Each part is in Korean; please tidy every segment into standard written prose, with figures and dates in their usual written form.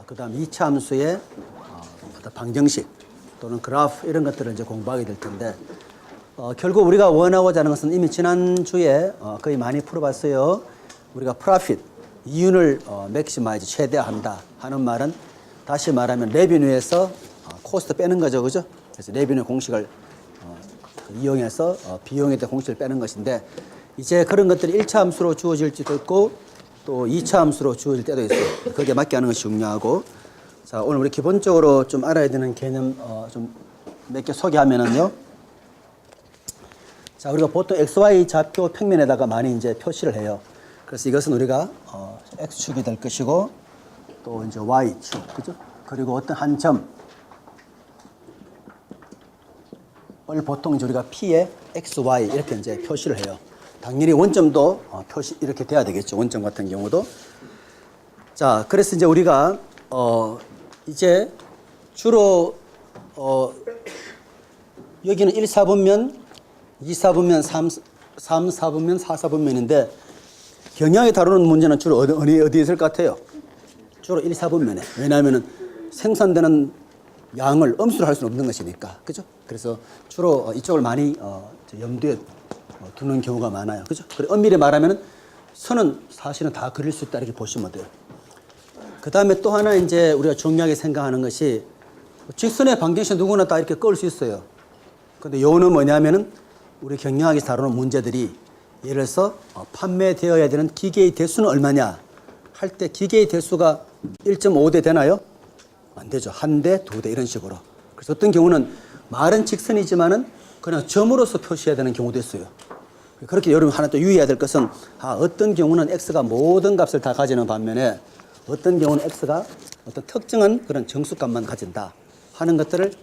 그 다음 2차 함수의 어떤 방정식 또는 그래프 이런 것들을 이제 공부하게 될 텐데 결국 우리가 원하고자 하는 것은 이미 지난주에 거의 많이 풀어봤어요. 우리가 프로핏, 이윤을 맥시마이즈, 최대화한다 하는 말은 다시 말하면 레비뉴에서 코스트 빼는 거죠. 그죠? 그래서 레비뉴 공식을 이용해서 비용에 대한 공식을 빼는 것인데 이제 그런 것들이 1차 함수로 주어질 때도 있고 또 2차 함수로 주어질 때도 있어요. 거기에 맞게 하는 것이 중요하고 자, 오늘 우리 기본적으로 좀 알아야 되는 개념 좀 몇 개 소개하면은요. 자, 우리가 보통 XY 좌표 평면에다가 많이 이제 표시를 해요. 그래서 이것은 우리가 X축이 될 것이고 또 이제 Y축, 그죠? 그리고 어떤 한 점을 보통 이제 우리가 P에 XY 이렇게 이제 표시를 해요. 당연히 원점도 표시 이렇게 돼야 되겠죠. 원점 같은 경우도. 자, 그래서 이제 우리가 이제 주로 여기는 1, 4분면, 2, 4분면, 3, 4분면, 4, 4분면인데 경영이 다루는 문제는 주로 어디에 있을 것 같아요? 주로 1, 4분면에. 왜냐하면 생산되는 양을 엄수로 할 수는 없는 것이니까. 그죠? 그래서 주로 이쪽을 많이 염두에 두는 경우가 많아요. 그죠? 그리고 엄밀히 말하면 선은 사실은 다 그릴 수 있다 이렇게 보시면 돼요. 그 다음에 또 하나 이제 우리가 중요하게 생각하는 것이 직선의 방정식 누구나 다 이렇게 끌 수 있어요. 근데 요는 뭐냐면은 우리 경영학에서 다루는 문제들이 예를 들어서 판매되어야 되는 기계의 대수는 얼마냐 할 때 기계의 대수가 1.5대 되나요? 안 되죠. 1대, 2대 이런 식으로. 그래서 어떤 경우는 말은 직선이지만은 그냥 점으로서 표시해야 되는 경우도 있어요. 그렇게 여러분 하나 또 유의해야 될 것은 어떤 경우는 X가 모든 값을 다 가지는 반면에 어떤 경우는 X가 어떤 특정한 그런 정수값만 가진다 하는 것들을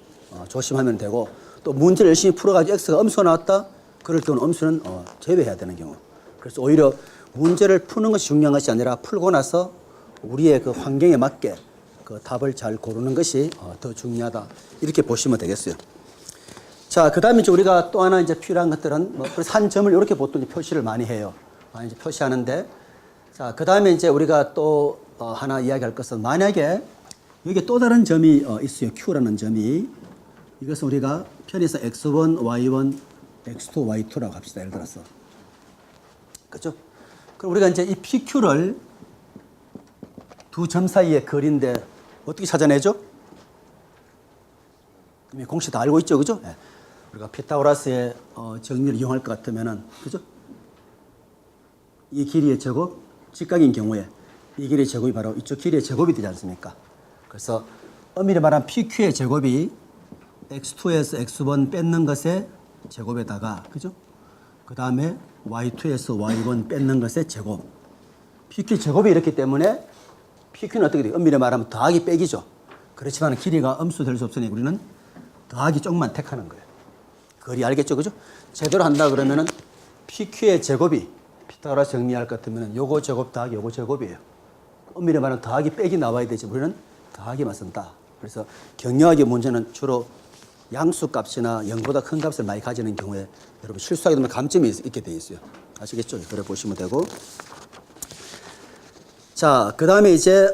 조심하면 되고 또 문제를 열심히 풀어가지고 X가 음수가 나왔다 그럴 경우는 음수는 제외해야 되는 경우. 그래서 오히려 문제를 푸는 것이 중요한 것이 아니라 풀고 나서 우리의 그 환경에 맞게 그 답을 잘 고르는 것이 더 중요하다 이렇게 보시면 되겠어요. 자, 그 다음에 이제 우리가 또 하나 이제 필요한 것들은 그래서 한 점을 이렇게 보통 표시를 많이 해요. 많이 이제 표시하는데 자, 그 다음에 이제 우리가 또 하나 이야기할 것은 만약에 여기 또 다른 점이 있어요. Q라는 점이 이것은 우리가 편에서 X1, Y1, X2, Y2라고 합시다. 예를 들어서. 그죠? 그럼 우리가 이제 이 PQ를 두 점 사이의 거리인데 어떻게 찾아내죠? 이미 공식 다 알고 있죠. 그죠? 네. 우리가 피타고라스의 정리를 이용할 것 같으면은, 그죠? 이 길이의 제곱, 직각인 경우에 이 길이의 제곱이 바로 이쪽 길이의 제곱이 되지 않습니까? 그래서 엄밀히 말하면 PQ의 제곱이 X2에서 X1 뺏는 것의 제곱에다가, 그죠? 그 다음에 Y2에서 Y1 뺏는 것의 제곱. PQ 제곱이 이렇기 때문에 PQ는 어떻게 돼요? 엄밀히 말하면 더하기 빼기죠. 그렇지만 길이가 음수 될 수 없으니 우리는 더하기 쪽만 택하는 거예요. 거리 알겠죠? 그죠? 제대로 한다 그러면은 PQ의 제곱이 피타고라스 정리할 것 같으면 요거 제곱 더하기 요거 제곱이에요. 엄밀히 말하면 더하기 빼기 나와야 되지 우리는 더하기만 쓴다. 그래서 경영학의 문제는 주로 양수 값이나 0보다 큰 값을 많이 가지는 경우에 여러분 실수하게 되면 감점이 있게 돼 있어요. 아시겠죠? 그래 보시면 되고. 자, 그 다음에 이제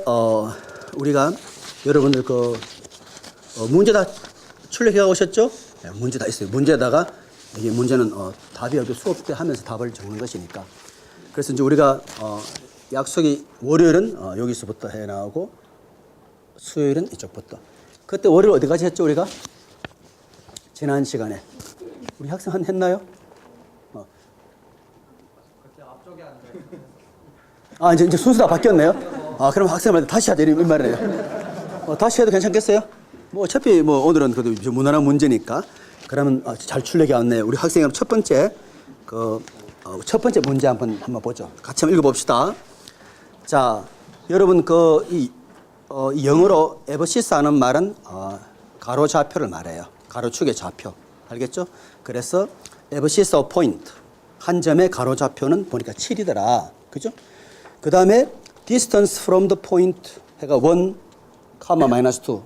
우리가 여러분들 그 문제 다 출력해 오셨죠? 네, 문제 다 있어요. 문제에다가 이게 문제는 답이 어디 수업 때 하면서 답을 적는 것이니까. 그래서 이제 우리가 약속이 월요일은 여기서부터 해 나오고 수요일은 이쪽부터. 그때 월요일 어디까지 했죠 우리가? 지난 시간에 우리 학생 했나요? 이제 순서 다 바뀌었네요. 그럼 학생한테 다시 하자 이 말이에요. 다시 해도 괜찮겠어요? 뭐 어차피 뭐 오늘은 그래도 무난한 문제니까. 그러면 잘 출력이 왔네요. 우리 학생은 첫 번째 첫 번째 문제 한번 보죠. 같이 한번 읽어봅시다. 자, 여러분 이 영어로 에버시스 하는 말은 가로 좌표를 말해요. 가로축의 좌표. 알겠죠? 그래서 에버시스 어 포인트. 한 점의 가로 좌표는 보니까 7이더라. 그죠? 그 다음에 distance from the point 해가 1, 마이너스 2.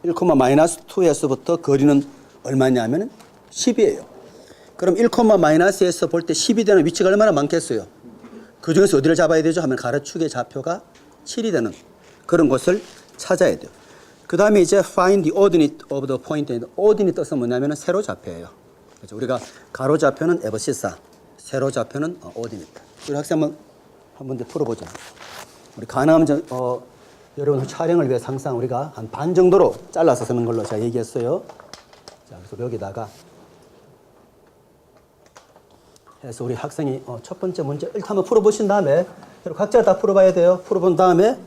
1, 마이너스 2에서부터 거리는 얼마냐면 10이에요. 그럼 1, 마이너스에서 볼 때 10이 되는 위치가 얼마나 많겠어요? 그 중에서 어디를 잡아야 되죠? 하면 가로축의 좌표가 7이 되는 그런 곳을 찾아야 돼요. 그 다음에 이제 find the ordinate of the point. ordinate 뜻은 뭐냐면은 세로 좌표예요. 그렇죠? 우리가 가로 좌표는 에버시사, 세로 좌표는 ordinate. 우리 학생 한번 풀어보죠. 우리 가능하면 여러분 촬영을 위해서 항상 우리가 한 반 정도로 잘라서 쓰는 걸로 제가 얘기했어요. 자, 그래서 여기다가 해서 우리 학생이 첫 번째 문제 일단 한번 풀어보신 다음에 각자 다 풀어봐야 돼요. 풀어본 다음에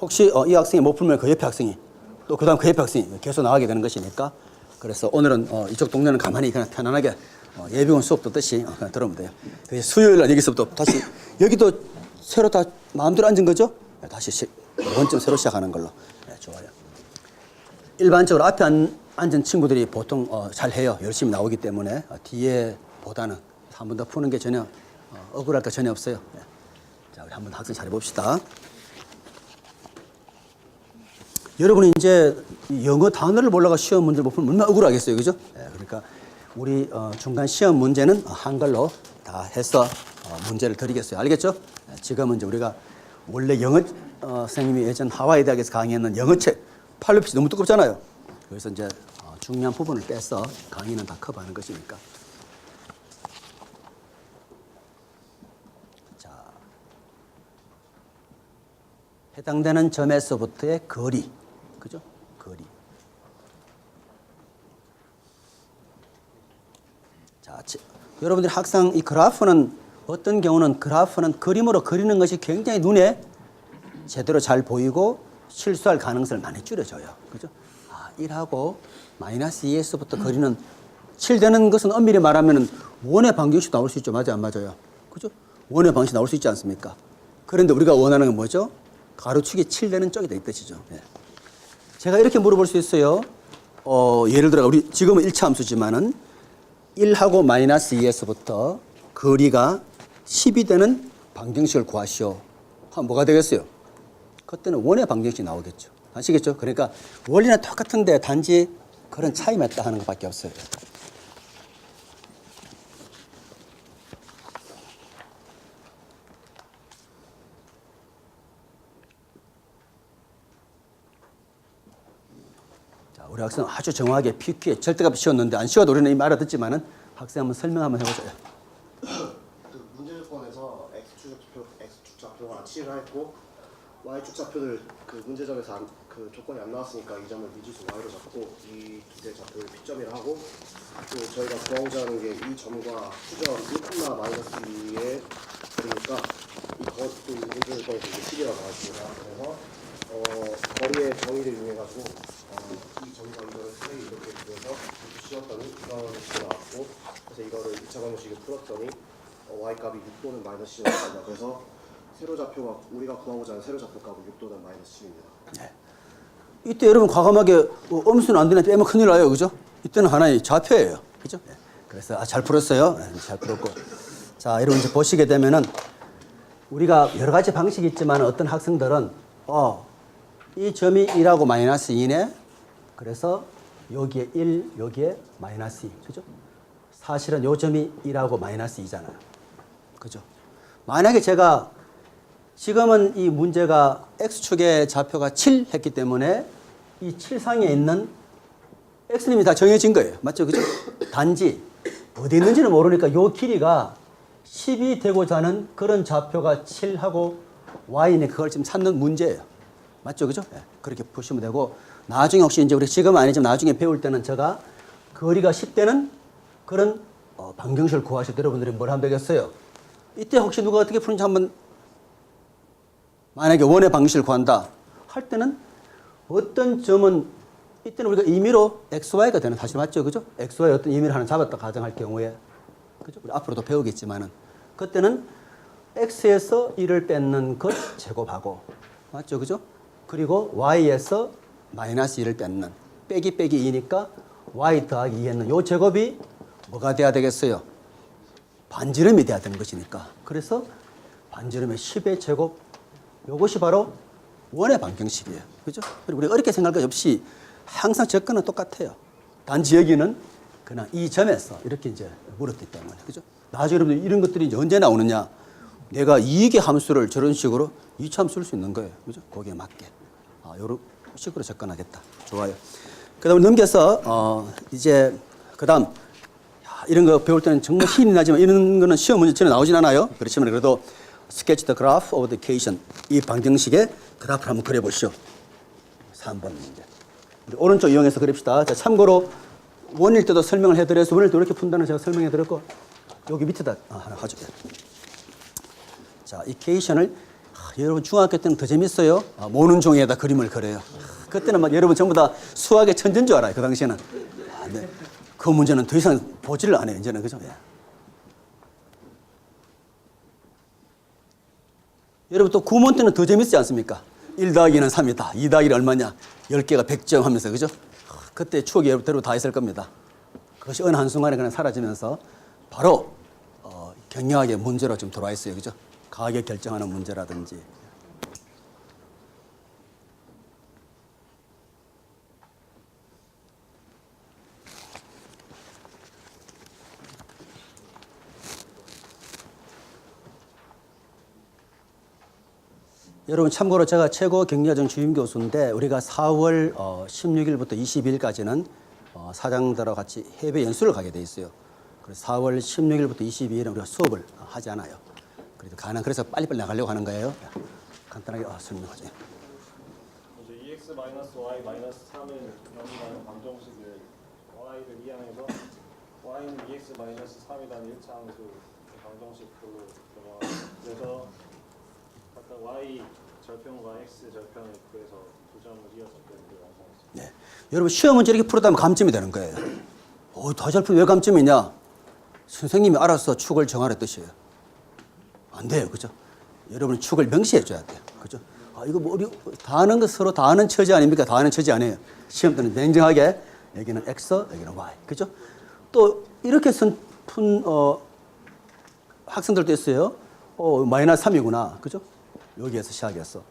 혹시 이 학생이 못 풀면 그 옆에 학생이 또 그 다음 그 옆에 학생이 계속 나가게 되는 것이니까 그래서 오늘은 이쪽 동네는 가만히 그냥 편안하게 예비군 수업 듣듯이 그냥 들으면 돼요. 수요일 날 여기서부터 다시 여기도 새로 다 마음대로 앉은 거죠? 다시 원점 새로 시작하는 걸로. 네, 좋아요. 일반적으로 앞에 앉은 친구들이 보통 잘해요. 열심히 나오기 때문에 뒤에 보다는 한 번 더 푸는 게 전혀 억울할 거 전혀 없어요. 네. 자, 우리 한번 학생 잘해봅시다. 여러분이 이제 영어 단어를 몰라가 시험 문제를 못 풀면 얼마나 억울하겠어요. 그죠? 네, 그러니까 우리 중간 시험 문제는 한글로 다 해서 문제를 드리겠어요. 알겠죠? 네, 지금은 이제 우리가 원래 영어 선생님이 예전 하와이 대학에서 강의했는 영어책 팔로핏이 너무 두껍잖아요. 그래서 이제 중요한 부분을 빼서 강의는 다 커버하는 것이니까. 자, 해당되는 점에서부터의 거리, 그죠? 거리. 자, 여러분들이 항상 이 그래프는 어떤 경우는 그래프는 그림으로 그리는 것이 굉장히 눈에 제대로 잘 보이고 실수할 가능성을 많이 줄여줘요. 그죠? 1하고 마이너스 2에서부터 거리는 7 되는 것은 엄밀히 말하면 원의 방정식 나올 수 있죠. 맞아요? 안 맞아요? 그죠? 원의 방정식 나올 수 있지 않습니까? 그런데 우리가 원하는 건 뭐죠? 가로축이 7 되는 쪽이다 이 뜻이죠. 네. 제가 이렇게 물어볼 수 있어요. 예를 들어 우리 지금은 1차 함수지만은 1하고 마이너스 2에서부터 거리가 10이 되는 방정식을 구하시오. 하면 뭐가 되겠어요? 그때는 원의 방정식이 나오겠죠. 아시겠죠? 그러니까 원리는 똑같은데 단지 그런 차이만 있다 하는 것밖에 없어요. 자, 우리 학생 아주 정확하게 PQ에 절대값 씌웠는데 안 씌워도 우리는 이미 알아듣지만은 학생 한번 설명 한번 해보세요. 그 문제 조건에서 X축 좌표가 7을 했고 Y축 좌표를 그 문제점에서 그 조건이 안 나왔으니까 이 점을 미지수 Y로 잡고 이 두 개 좌표를 P점이라 하고 또 저희가 구하고자 하는 게 이 점과 수점 1,-2의 거리니까 이 문제 조건에서 이게 10이라고 나왔습니다. 그래서 거리의 정의를 이용해가지고 이 점과 이거를 사이 이렇게 구해서 씌웠더니 이런 식으로 나왔고 그래서 이거를 2차 방정식을 풀었더니 Y값이 6 또는 마이너스 10이 나왔습니다. 그래서 세로 좌표가 우리가 구하고자 하는 세로 좌표 값은 6 또는 마이너스 10입니다. 네. 이때 여러분 과감하게 음수는 안 되나 빼면 큰일 나요. 그죠? 이때는 하나의 좌표예요. 그죠? 네. 그래서 잘 풀었어요. 네, 잘 풀었고. 자, 여러분 이제 보시게 되면은 우리가 여러 가지 방식이 있지만 어떤 학생들은 이 점이 1하고 마이너스 2네. 그래서 여기에 1, 여기에 마이너스 2. 그죠? 사실은 요 점이 1하고 마이너스 2잖아요. 그죠? 만약에 제가 지금은 이 문제가 X축의 좌표가 7 했기 때문에 이 7상에 있는 X림이 다 정해진 거예요. 맞죠? 그죠? 단지 어디 있는지는 모르니까 이 길이가 10이 되고자 하는 그런 좌표가 7하고 Y는 그걸 지금 찾는 문제예요. 맞죠? 그죠? 네, 그렇게 보시면 되고 나중에 혹시 이제 우리 지금은 아니지만 나중에 배울 때는 제가 거리가 10되는 그런 방정식을 구하실 때 여러분들이 뭘 하면 되겠어요? 이때 혹시 누가 어떻게 푸는지 한번 만약에 원의 방식을 구한다 할 때는 어떤 점은 이때는 우리가 임의로 XY가 되는 사실 맞죠? 그죠? XY 어떤 임의를 하나 잡았다 가정할 경우에 그죠? 우리 앞으로도 배우겠지만은 그때는 X에서 1을 뺏는 것 제곱하고 맞죠? 그죠? 그리고 Y에서 마이너스 1을 뺏는 빼기 2니까 Y 더하기 2했는 요 제곱이 뭐가 돼야 되겠어요? 반지름이 돼야 되는 것이니까. 그래서 반지름의 10의 제곱 이것이 바로 원의 방정식이에요. 그죠? 그리고 우리 어렵게 생각할 것 없이 항상 접근은 똑같아요. 단지 여기는 그냥 이 점에서 이렇게 이제 물었기 때문에. 그죠? 나중에 여러분들 이런 것들이 이제 언제 나오느냐? 내가 2개 함수를 저런 식으로 이참 쓸 수 있는 거예요. 그죠? 거기에 맞게. 식으로 접근하겠다. 좋아요. 그다음에 넘겨서 이제 그다음 이런 거 배울 때는 정말 힘이 나지만 이런 거는 시험 문제 전에 나오진 않아요. 그렇지만 그래도 sketch the graph of the equation 이 방정식의 그래프를 한번 그려보시오. 3번 문제. 오른쪽 이용해서 그립시다. 자, 참고로 원일 때도 설명을 해드려서 원일 때 이렇게 푼다는 제가 설명해드렸고 여기 밑에다 하나 가져게. 자, 이케이션을 여러분 중학교 때는 더 재밌어요. 모는 종이에다 그림을 그려요. 그때는 막 여러분 전부 다 수학의 천재인 줄 알아요. 그 당시에는. 네. 그 문제는 더 이상 보지를 않아요. 이제는 그죠? 예. 여러분 또 구몬 때는 더 재밌지 않습니까? 1 더하기는 3이다. 2 더하기는 얼마냐? 10개가 100점 하면서 그죠? 그때 추억이 여러분 다 있을 겁니다. 그것이 어느 한순간에 그냥 사라지면서 바로 경영학의 문제로 좀 들어와 있어요. 그죠? 가격 결정하는 문제라든지. 여러분 참고로 제가 최고 경제과정 주임 교수인데 우리가 4월 16일부터 22일까지는 사장들과 같이 해외 연수를 가게 돼 있어요. 그래서 4월 16일부터 22일은 우리가 수업을 하지 않아요. 그래서 빨리빨리 나가려고 하는 거예요. 간단하게 설명하죠. 이제 EX-Y-3을 연구하는 방정식을 Y를 이항해서 Y는 EX-3이라는 1차 함수 방정식으로 그래서 각각 Y 절편과 X 절편을 구해서 두 점을 이어서 완성했습니다. 네. 여러분 시험 문제 이렇게 풀어다면 감점이 되는 거예요. 다 잘 풀면 왜 감점이냐? 선생님이 알아서 축을 정하라 뜻이에요. 안 돼요. 그죠? 여러분 축을 명시해 줘야 돼요. 그죠? 이거 뭐 다 아는 거 서로 다 아는 처지 아닙니까? 다 아는 처지 아니에요. 시험 때는 냉정하게 여기는 X, 여기는 Y. 그죠? 또 이렇게 푼 학생들도 있어요. 마이너스 3이구나. 그죠? 여기에서 시작했어.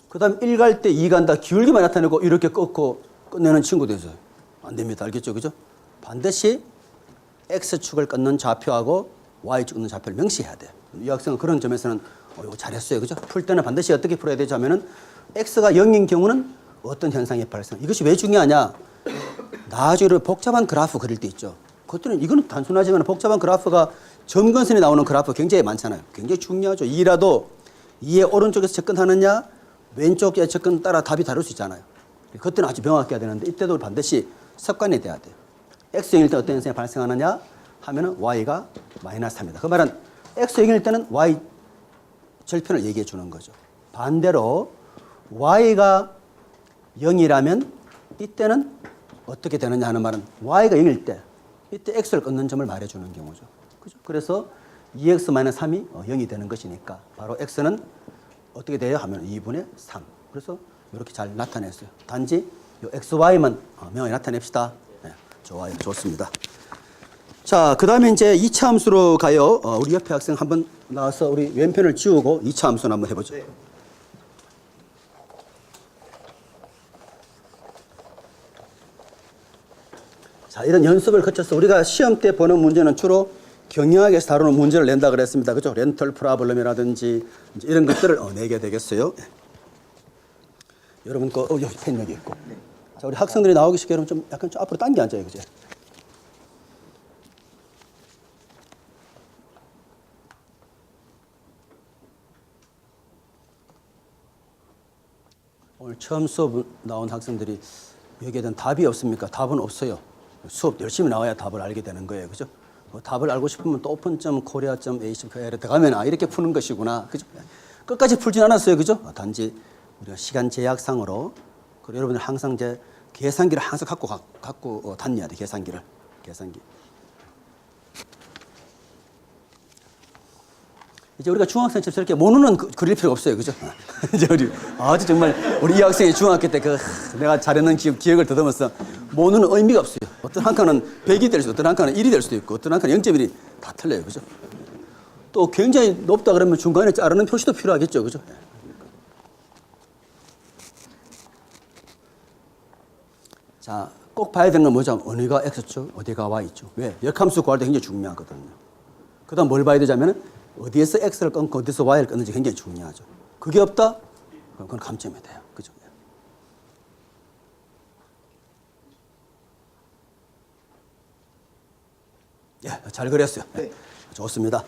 그 다음 1 갈 때 2 간다. 기울기만 나타내고 이렇게 꺾고 끝내는 친구도 있어요. 안 됩니다. 알겠죠? 그죠? 반드시 X축을 끊는 좌표하고 Y축 끊는 좌표를 명시해야 돼요. 이 학생은 그런 점에서는 이거 잘했어요. 그죠? 풀 때는 반드시 어떻게 풀어야 되죠 하면은 X가 0인 경우는 어떤 현상이 발생. 이것이 왜 중요하냐? 나중에 복잡한 그래프 그릴 때 있죠. 그것들은 이거는 단순하지만 복잡한 그래프가 점근선이 나오는 그래프 굉장히 많잖아요. 굉장히 중요하죠. 2라도 2의 오른쪽에서 접근하느냐 왼쪽에 접근 따라 답이 다를 수 있잖아요. 그때는 아주 명확해야 되는데 이때도 반드시 습관이 돼야 돼요. X0일 때 어떤 현상이 발생하느냐 하면은 Y가 마이너스 3이다. 그 말은 X0일 때는 Y 절편을 얘기해 주는 거죠. 반대로 Y가 0이라면 이때는 어떻게 되느냐 하는 말은 Y가 0일 때 이때 X를 끊는 점을 말해 주는 경우죠. 그죠? 그래서 2X-3이 0이 되는 것이니까 바로 X는 어떻게 돼요 하면 2분의 3. 그래서 이렇게 잘 나타냈어요. 단지 요 XY만 명확히 나타냅시다. 네, 좋아요. 좋습니다. 자, 그 다음에 이제 2차 함수로 가요. 우리 옆에 학생 한번 나와서 우리 왼편을 지우고 2차 함수를 한번 해보죠. 네. 자, 이런 연습을 거쳐서 우리가 시험 때 보는 문제는 주로 경영학에서 다루는 문제를 낸다 그랬습니다. 그죠? 렌털 프로블럼이라든지 이런 것들을 내게 되겠어요. 여러분 거 여기 펜 여기 있고. 자, 우리 학생들이 나오기 쉽게 여러분 좀 약간 좀 앞으로 당겨 앉아요. 그죠? 오늘 처음 수업 나온 학생들이 여기에 대한 답이 없습니까? 답은 없어요. 수업 열심히 나와야 답을 알게 되는 거예요. 그죠? 답을 알고 싶으면 또 open.korea.ac.kr에 들어가면 이렇게 푸는 것이구나. 그죠? 끝까지 풀진 않았어요. 그죠? 단지 우리가 시간 제약상으로 그리고 여러분들 항상 이제 계산기를 항상 갖고 다녀야 돼. 계산기. 이제 우리가 중학생처럼 저렇게 모노는 그릴 필요가 없어요. 그죠? 이제 아주 정말 우리 이 학생이 중학교 때 내가 잘했는 기억을 더듬어서 모노는 의미가 없어요. 어떤 한 칸은 100이 될 수도 있고, 어떤 한 칸은 1이 될 수도 있고, 어떤 한 칸은 0.1이 다 틀려요. 그죠? 또 굉장히 높다 그러면 중간에 자르는 표시도 필요하겠죠. 그죠? 자, 꼭 봐야 되는 건 뭐죠? 어디가 X축, 어디가 Y축. 왜? 역함수 구할 때 굉장히 중요하거든요. 그 다음 뭘 봐야 되자면은 어디에서 X를 끊고 어디서 Y를 끊는지 굉장히 중요하죠. 그게 없다? 그럼 그건 감점이 돼요. 그죠? 예, 잘 그렸어요. 네. 좋습니다.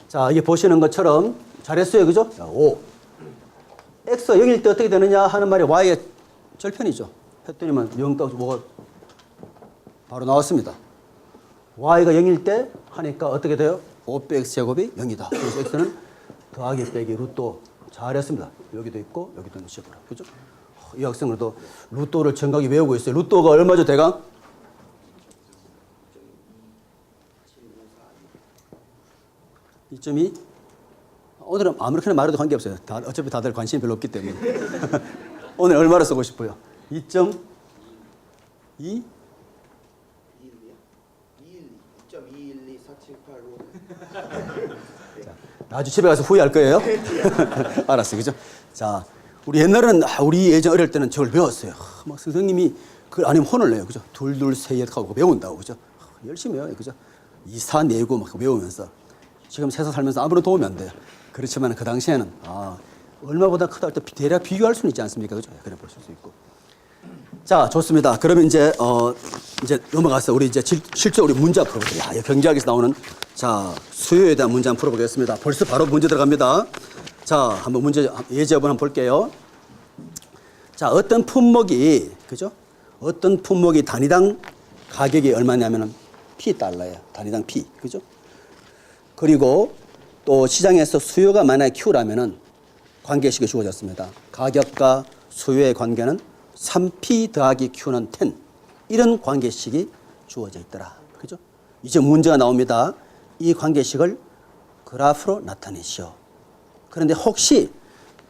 자, 이게 보시는 것처럼 잘했어요. 그죠? 자, 5. x가 0일 때 어떻게 되느냐 하는 말이 y의 절편이죠. 했더니만 0 떠서 뭐가 바로 나왔습니다. y가 0일 때 하니까 어떻게 돼요? 5x 제곱이 0이다. 그래서 x는 더하기 빼기 루트. 잘했습니다. 여기도 있고 여기도 넣으시고요. 그죠? 이 학생들도 루트를 정각이 외우고 있어요. 루트가 얼마죠, 대강? (2.2) 오늘은 아무렇게나 말해도 관계없어요. 어차피 다들 관심이 별로 없기 때문에. 오늘 얼마를 쓰고 싶어요? 2.2? 나중에 집에 가서 후회할 거예요? 알았어요. 그죠? 자, 우리 옛날에는, 우리 예전 어릴 때는 저걸 배웠어요. 막 선생님이 그걸 아니면 혼을 내요. 그죠? 둘, 셋 하고 배운다고. 그죠? 열심히 해요. 그죠? 이사 내고 막 외우면서. 지금 세상 살면서 아무런 도움이 안 돼요. 그렇지만 그 당시에는, 얼마보다 크다 할 때 대략 비교할 수는 있지 않습니까? 그죠? 그래 보실 수 있고. 자, 좋습니다. 그러면 이제 넘어가서 우리 이제 실제 우리 문제 풀어보겠습니다. 경제학에서 나오는 자, 수요에 대한 문제 한번 풀어보겠습니다. 벌써 바로 문제 들어갑니다. 자, 한번 문제 예제 한번 볼게요. 자, 어떤 품목이 그죠? 어떤 품목이 단위당 가격이 얼마냐면은 $P예요. 단위당 P. 그죠? 그리고 또 시장에서 수요가 만약에 Q라면은 관계식이 주어졌습니다. 가격과 수요의 관계는 3P 더하기 Q는 10. 이런 관계식이 주어져 있더라. 그죠? 이제 문제가 나옵니다. 이 관계식을 그래프로 나타내시오. 그런데 혹시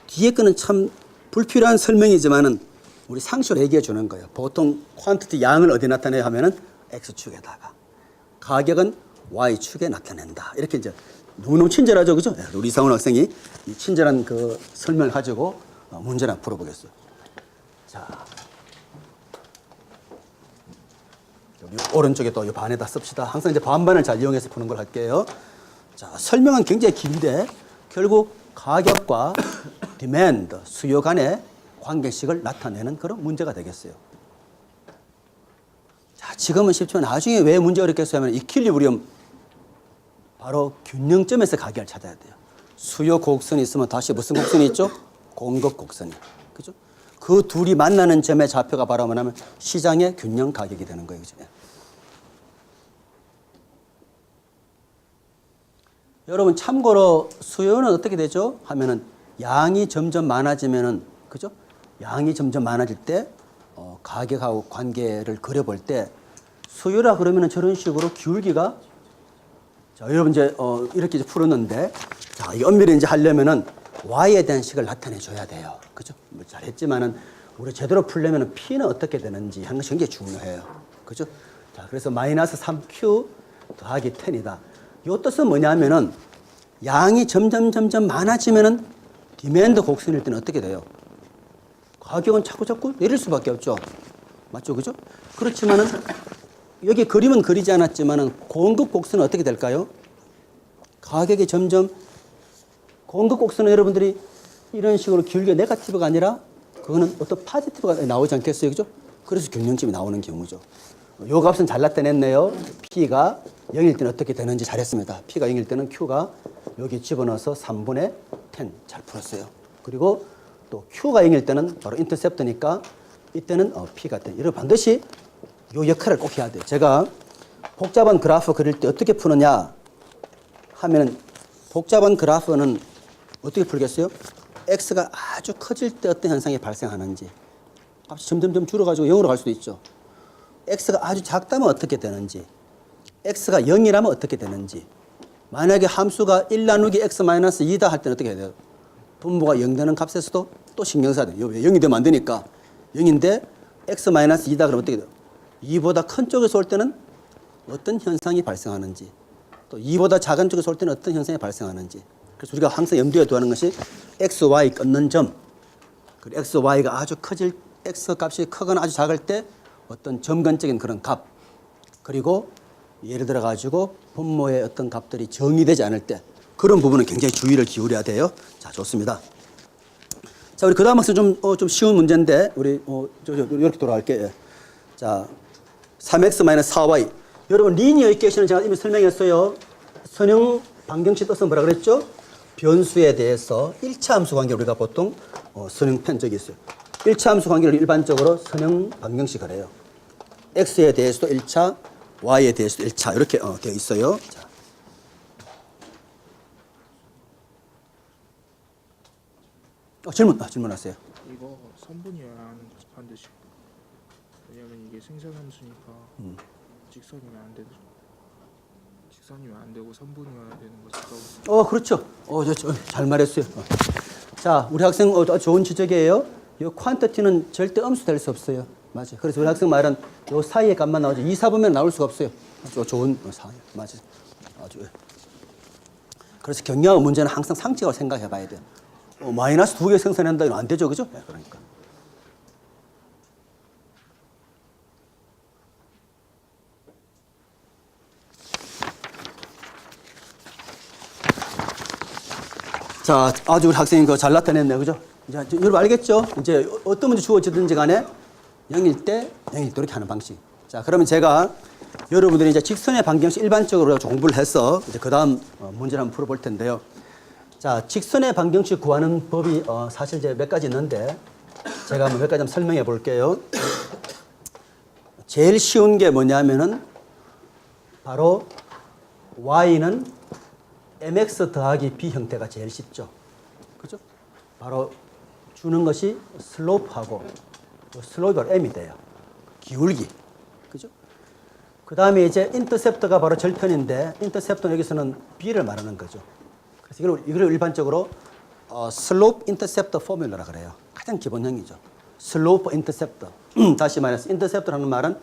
뒤에 거는 참 불필요한 설명이지만은 우리 상식으로 얘기해 주는 거예요. 보통 퀀티티 양을 어디 나타내야 하면은 X축에다가 가격은 Y축에 나타낸다. 이렇게 이제 너무 친절하죠. 그죠? 우리 이상훈 학생이 이 친절한 그 설명을 가지고 문제를 한번 풀어보겠어요. 자, 여기 오른쪽에 또 이 반에다 씁시다. 항상 이제 반반을 잘 이용해서 푸는 걸 할게요. 자, 설명은 굉장히 긴데 결국 가격과 디맨드, 수요 간의 관계식을 나타내는 그런 문제가 되겠어요. 자, 지금은 쉽지만 나중에 왜 문제가 어렵겠어요 하면 이퀄리브리엄, 바로 균형점에서 가격을 찾아야 돼요. 수요 곡선이 있으면 다시 무슨 곡선이 있죠? 공급 곡선이. 그죠? 그 둘이 만나는 점의 좌표가 바로 뭐냐면 시장의 균형 가격이 되는 거예요. 그죠? 여러분 참고로 수요는 어떻게 되죠? 하면은 양이 점점 많아지면은 그죠? 양이 점점 많아질 때 가격하고 관계를 그려볼 때 수요라 그러면은 저런 식으로 기울기가 자, 여러분 이제 이렇게 이제 풀었는데 자, 이 엄밀히 이제 하려면은 Y에 대한 식을 나타내 줘야 돼요. 그죠? 뭐 잘했지만은 우리 제대로 풀려면은 P는 어떻게 되는지 하는 것이 굉장히 중요해요. 그죠? 자, 그래서 마이너스 3Q 더하기 10이다. 요 뜻은 뭐냐면은 양이 점점 많아지면은 디맨드 곡선일 때는 어떻게 돼요? 가격은 자꾸 내릴 수밖에 없죠. 맞죠? 그죠? 그렇지만은 여기 그림은 그리지 않았지만은 공급 곡선은 어떻게 될까요? 가격이 점점 공급 곡선은 여러분들이 이런 식으로 길게 네거티브가 아니라 그거는 어떤 포지티브가 나오지 않겠어요? 그죠? 그래서 균형점이 나오는 경우죠. 요 값은 잘 나타냈네요. P가 0일 때는 어떻게 되는지 잘했습니다. P가 0일 때는 Q가 여기 집어넣어서 3분의 10 잘 풀었어요. 그리고 또 Q가 0일 때는 바로 인터셉트니까 이때는 P가 10. 이걸 반드시 요 역할을 꼭 해야 돼요. 제가 복잡한 그래프 그릴 때 어떻게 푸느냐 하면 복잡한 그래프는 어떻게 풀겠어요? X가 아주 커질 때 어떤 현상이 발생하는지 값이 점점 줄어가지고 0으로 갈 수도 있죠. X가 아주 작다면 어떻게 되는지 X가 0이라면 어떻게 되는지 만약에 함수가 1 나누기 X 마이너스 2다 할 때는 어떻게 해야 돼요? 분모가 0 되는 값에서도 또 신경 써야 돼요. 0이 되면 안 되니까 0인데 X 마이너스 2다 그러면 어떻게 돼요? 2보다 큰 쪽에서 올 때는 어떤 현상이 발생하는지 또 2보다 작은 쪽에서 올 때는 어떤 현상이 발생하는지 그래서 우리가 항상 염두에 둬야 하는 것이 X, Y 끊는 점 그리고 X, Y가 아주 커질 X 값이 크거나 아주 작을 때 어떤 점근적인 그런 값 그리고 예를 들어 가지고 분모의 어떤 값들이 정의되지 않을 때 그런 부분은 굉장히 주의를 기울여야 돼요. 자, 좋습니다. 자, 우리 그 다음 학생 좀 쉬운 문제인데 우리 이렇게 돌아갈게요. 자, 3x-4y 여러분 리니어 이퀘이션은 제가 이미 설명했어요. 선형 방정식 떠서 뭐라 그랬죠? 변수에 대해서 1차 함수 관계를 우리가 보통 선형한 적이 있어요. 1차 함수 관계를 일반적으로 선형 방정식을 해요. x에 대해서도 1차, y에 대해서도 1차 이렇게 되어 있어요. 자. 질문하세요. 이거 선분이어야 하는 거지 반드시. 왜냐면 이게 생산함수니까 직선이면 안 되죠. 직선이면 안 되고 선분이어야 되는 거지. 그렇죠. 잘 말했어요. 자, 우리 학생 좋은 지적이에요. 이 퀀티티는 절대 음수 될 수 없어요. 맞아요. 그래서 우리 학생 말은 요 사이의 값만 나오죠. 2, 4분면 나올 수가 없어요. 아주 좋은 사이. 맞아요. 아주. 그래서 경영학 문제는 항상 상식적으로 생각해 봐야 돼요. 마이너스 2개 생산한다 이건 안 되죠. 그죠? 네, 그러니까. 자, 아주 우리 학생이 잘 나타냈네. 그죠? 이제 여러분 알겠죠? 이제 어떤 문제 주어지든지 간에 0일 때 이렇게 하는 방식. 자, 그러면 제가 여러분들이 이제 직선의 방정식 일반적으로 공부를 해서 이제 그 다음 문제를 한번 풀어볼 텐데요. 자, 직선의 방정식 구하는 법이 사실 이제 몇 가지 있는데 제가 한번 몇 가지 한번 설명해 볼게요. 제일 쉬운 게 뭐냐면은 바로 y는 mx 더하기 b 형태가 제일 쉽죠. 그죠? 바로 주는 것이 슬로프하고 슬로프가 m이 돼요. 기울기. 그죠? 그 다음에 이제 인터셉터가 바로 절편인데 인터셉터는 여기서는 b를 말하는 거죠. 그래서 이걸 일반적으로 슬로프 인터셉터 포뮬러라 그래요. 가장 기본형이죠. 슬로프 인터셉터. 다시 말해서 인터셉터라는 말은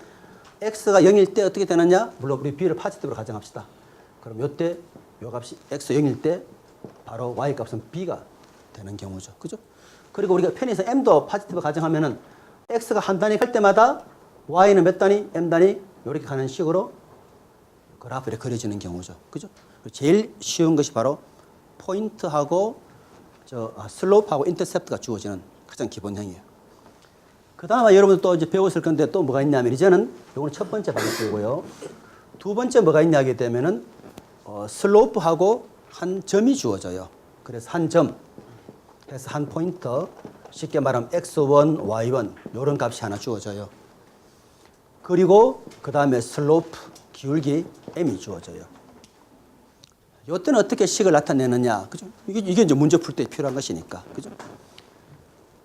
x가 0일 때 어떻게 되느냐? 물론 우리 b를 포지티브로 가정합시다. 그럼 요때 요 값이 x 0일 때 바로 y 값은 b가 되는 경우죠. 그죠? 그리고 우리가 편의에서 m도 포지티브 가정하면은 x가 한 단위 갈 때마다 y는 몇 단위? m 단위? 이렇게 가는 식으로 그래프에 그려지는 경우죠. 그죠? 제일 쉬운 것이 바로 포인트하고 슬로프하고 인터셉트가 주어지는 가장 기본형이에요. 그 다음에 여러분들 또 이제 배웠을 건데 또 뭐가 있냐면 이제는 이거는 첫 번째 방식이고요. 두 번째 뭐가 있냐 하게 되면은 슬로프하고 한 점이 주어져요. 그래서 한 점, 그래서 한 포인트, 쉽게 말하면 x1, y1 이런 값이 하나 주어져요. 그리고 그 다음에 슬로프, 기울기 m이 주어져요. 이때는 어떻게 식을 나타내느냐, 그죠? 이게 이제 문제 풀 때 필요한 것이니까, 그죠?